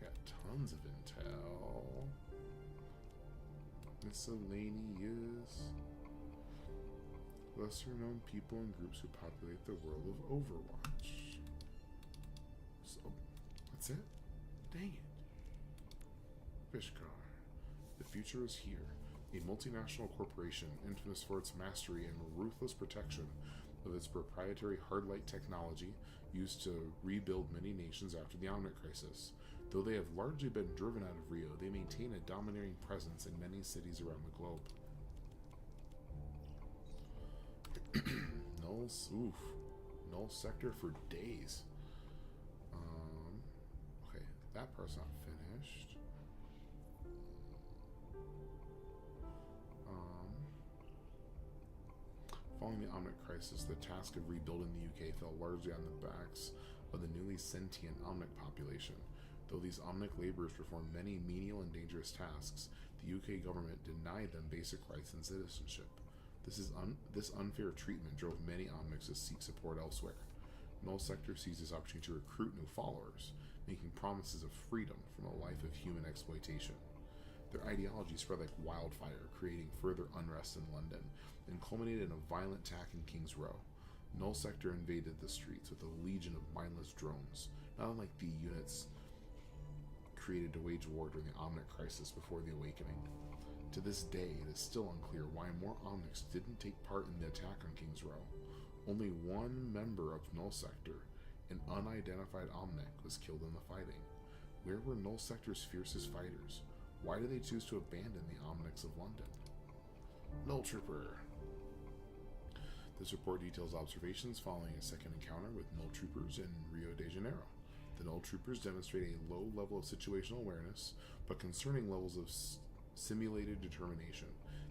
got tons of intel. Miscellaneous. Lesser-known people and groups who populate the world of Overwatch. So, that's it? Dang it. Fishcar. The future is here. A multinational corporation, infamous for its mastery and ruthless protection of its proprietary hardlight technology used to rebuild many nations after the Omnic crisis. Though they have largely been driven out of Rio, they maintain a domineering presence in many cities around the globe. Null sector for days. Okay, that part's not finished. Following the Omnic crisis, the task of rebuilding the UK fell largely on the backs of the newly sentient Omnic population. Though these Omnic laborers performed many menial and dangerous tasks, the UK government denied them basic rights and citizenship. This unfair treatment drove many Omnics to seek support elsewhere. Null Sector seized this opportunity to recruit new followers, making promises of freedom from a life of human exploitation. Their ideology spread like wildfire, creating further unrest in London, and culminated in a violent attack in King's Row. Null Sector invaded the streets with a legion of mindless drones, not unlike the units created to wage war during the Omnic crisis before the Awakening. To this day, it is still unclear why more Omnics didn't take part in the attack on King's Row. Only one member of Null Sector, an unidentified Omnic, was killed in the fighting. Where were Null Sector's fiercest fighters? Why did they choose to abandon the Omnics of London? Null Trooper. This report details observations following a second encounter with Null Troopers in Rio de Janeiro. The Null Troopers demonstrate a low level of situational awareness, but concerning levels of simulated determination.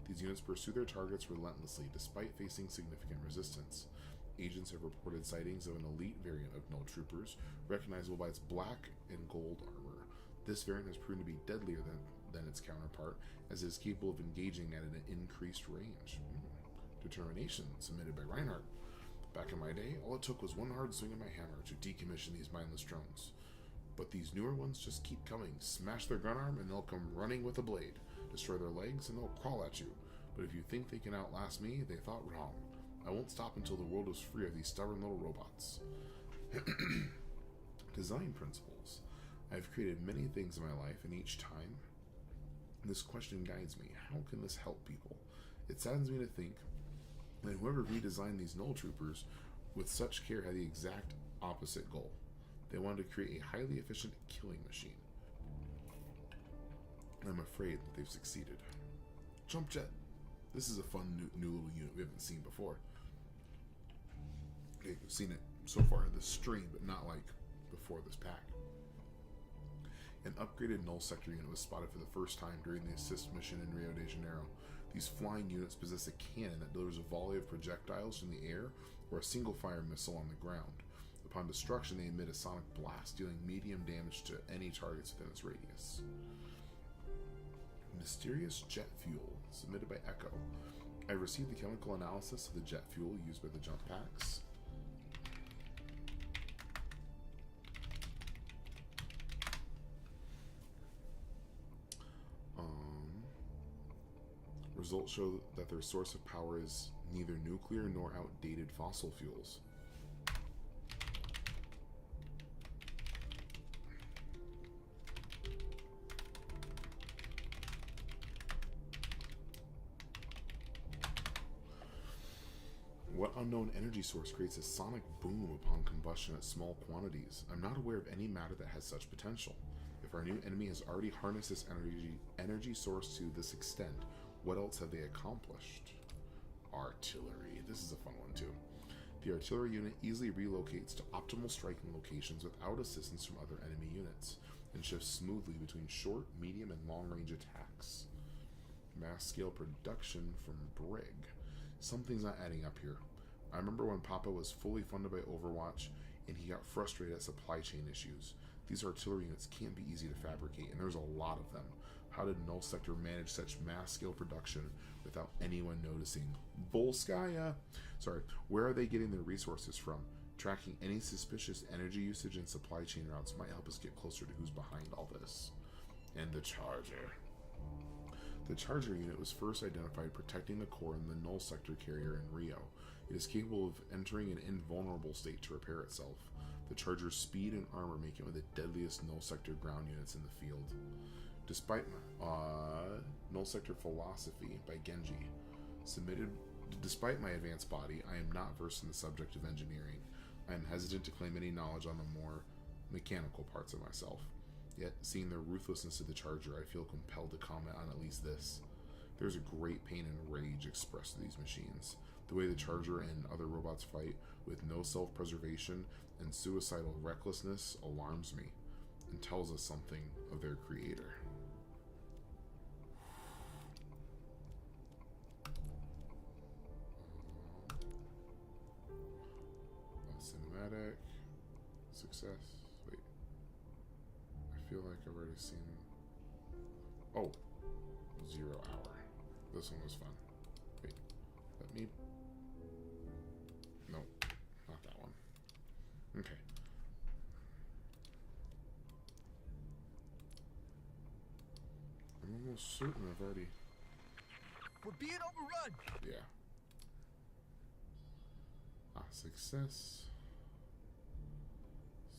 These units pursue their targets relentlessly, despite facing significant resistance. Agents have reported sightings of an elite variant of Null Troopers, recognizable by its black and gold armor. This variant has proven to be deadlier than its counterpart, as it is capable of engaging at an increased range. Determination, submitted by Reinhardt. Back in my day, all it took was one hard swing of my hammer to decommission these mindless drones. But these newer ones just keep coming. Smash their gun arm and they'll come running with a blade. Destroy their legs and they'll crawl at you. But if you think they can outlast me, they thought wrong. I won't stop until the world is free of these stubborn little robots. Design principles. I've created many things in my life, and each time, this question guides me. How can this help people? It saddens me to think And whoever redesigned these Null Troopers with such care had the exact opposite goal. They wanted to create a highly efficient killing machine. And I'm afraid that they've succeeded. Jump Jet. This is a fun new little unit we haven't seen before. Okay, we've seen it so far in this stream, but not like before this pack. An upgraded Null Sector unit was spotted for the first time during the assist mission in Rio de Janeiro. These flying units possess a cannon that delivers a volley of projectiles from the air or a single-fire missile on the ground. Upon destruction, they emit a sonic blast, dealing medium damage to any targets within its radius. Mysterious jet fuel, submitted by Echo. I received the chemical analysis of the jet fuel used by the jump packs. Results show that their source of power is neither nuclear nor outdated fossil fuels. What unknown energy source creates a sonic boom upon combustion at small quantities? I'm not aware of any matter that has such potential. If our new enemy has already harnessed this energy source to this extent, what else have they accomplished? Artillery. This is a fun one too. The artillery unit easily relocates to optimal striking locations without assistance from other enemy units, and shifts smoothly between short, medium, and long-range attacks. Mass-scale production from Brig. Something's not adding up here. I remember when Papa was fully funded by Overwatch, and he got frustrated at supply chain issues. These artillery units can't be easy to fabricate, and there's a lot of them. How did Null Sector manage such mass-scale production without anyone noticing? Volskaya! Sorry, where are they getting their resources from? Tracking any suspicious energy usage and supply chain routes might help us get closer to who's behind all this. And the Charger. The Charger unit was first identified protecting the core in the Null Sector carrier in Rio. It is capable of entering an invulnerable state to repair itself. The Charger's speed and armor make it one of the deadliest Null Sector ground units in the field. Despite my Null Sector Philosophy by Genji, submitted. Despite my advanced body, I am not versed in the subject of engineering. I am hesitant to claim any knowledge on the more mechanical parts of myself. Yet, seeing the ruthlessness of the Charger, I feel compelled to comment on at least this. There's a great pain and rage expressed in these machines. The way the Charger and other robots fight with no self-preservation and suicidal recklessness alarms me and tells us something of their creator. Cinematic success. Wait, I feel like I've already seen. Oh, 0 hour. This one was fun. Wait, let me. No, not that one. Okay. I'm almost certain I've already. We're being overrun. Yeah. Success.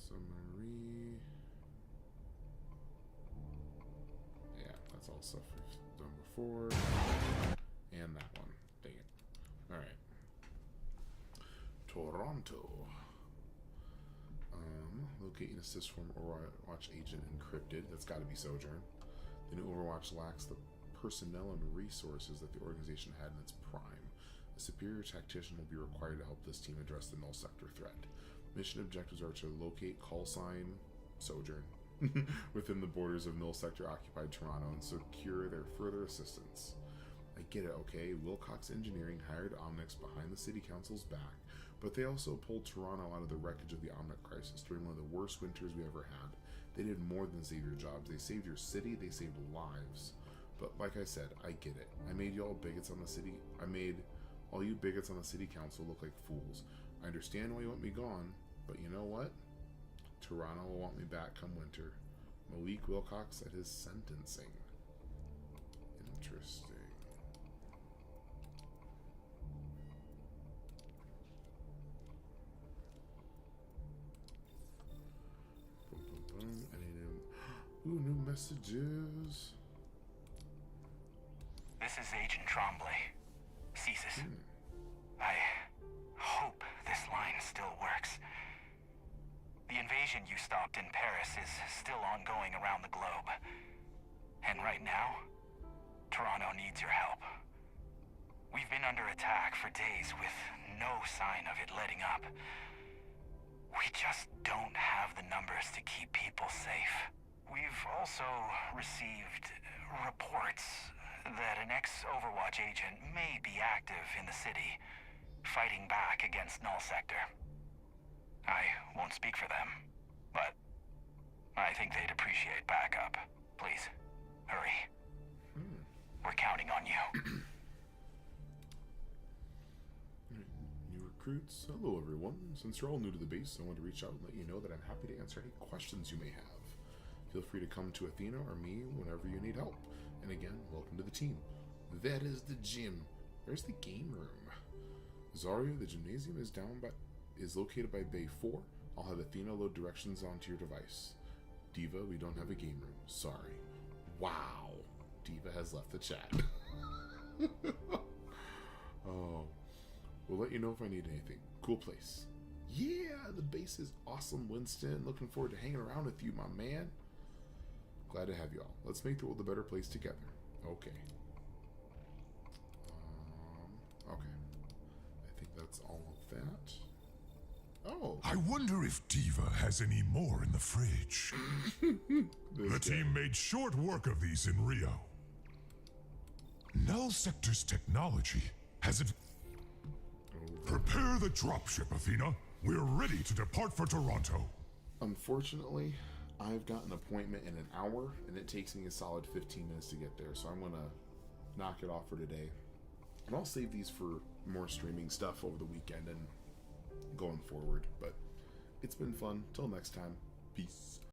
Summary. Yeah, that's all stuff we've done before. And that one. Dang it. Alright. Toronto. Locate and assist from Overwatch agent encrypted. That's gotta be Sojourn. The new Overwatch lacks the personnel and resources that the organization had in its prime. A superior tactician will be required to help this team address the Null Sector threat. Mission objectives are to locate call sign Sojourn within the borders of Null Sector occupied Toronto and secure their further assistance. I get it, okay? Wilcox Engineering hired Omnics behind the city council's back, but they also pulled Toronto out of the wreckage of the Omnic crisis during one of the worst winters we ever had. They did more than save your jobs. They saved your city, they saved lives. But like I said, I get it. I made y'all bigots on the city. I made all you bigots on the city council look like fools. I understand why you want me gone, but you know what? Toronto will want me back come winter. Malik Wilcox at his sentencing. Interesting. Boom, boom, boom. I need ooh, new messages. This is Agent Tremblay. Ceases. I invasion you stopped in Paris is still ongoing around the globe. And right now, Toronto needs your help. We've been under attack for days with no sign of it letting up. We just don't have the numbers to keep people safe. We've also received reports that an ex-Overwatch agent may be active in the city, fighting back against Null Sector. I won't speak for them, but I think they'd appreciate backup. Please, hurry. We're counting on you. New recruits. Hello, everyone. Since you're all new to the base, I want to reach out and let you know that I'm happy to answer any questions you may have. Feel free to come to Athena or me whenever you need help. And again, welcome to the team. That is the gym. Where's the game room? Zarya, the gymnasium is located by Bay 4. I'll have Athena load directions onto your device. Diva, we don't have a game room. Sorry. Wow. Diva has left the chat. Oh. We'll let you know if I need anything. Cool place. Yeah, the base is awesome, Winston. Looking forward to hanging around with you, my man. Glad to have you all. Let's make the world a better place together. Okay. Okay. I think that's all of that. Oh. I wonder if Diva has any more in the fridge. The team made short work of these in Rio. Null Sector's technology has it. Prepare the dropship, Athena. We're ready to depart for Toronto. Unfortunately, I've got an appointment in an hour, and it takes me a solid 15 minutes to get there, so I'm gonna knock it off for today. And I'll save these for more streaming stuff over the weekend and going forward, but it's been fun. Till next time, peace.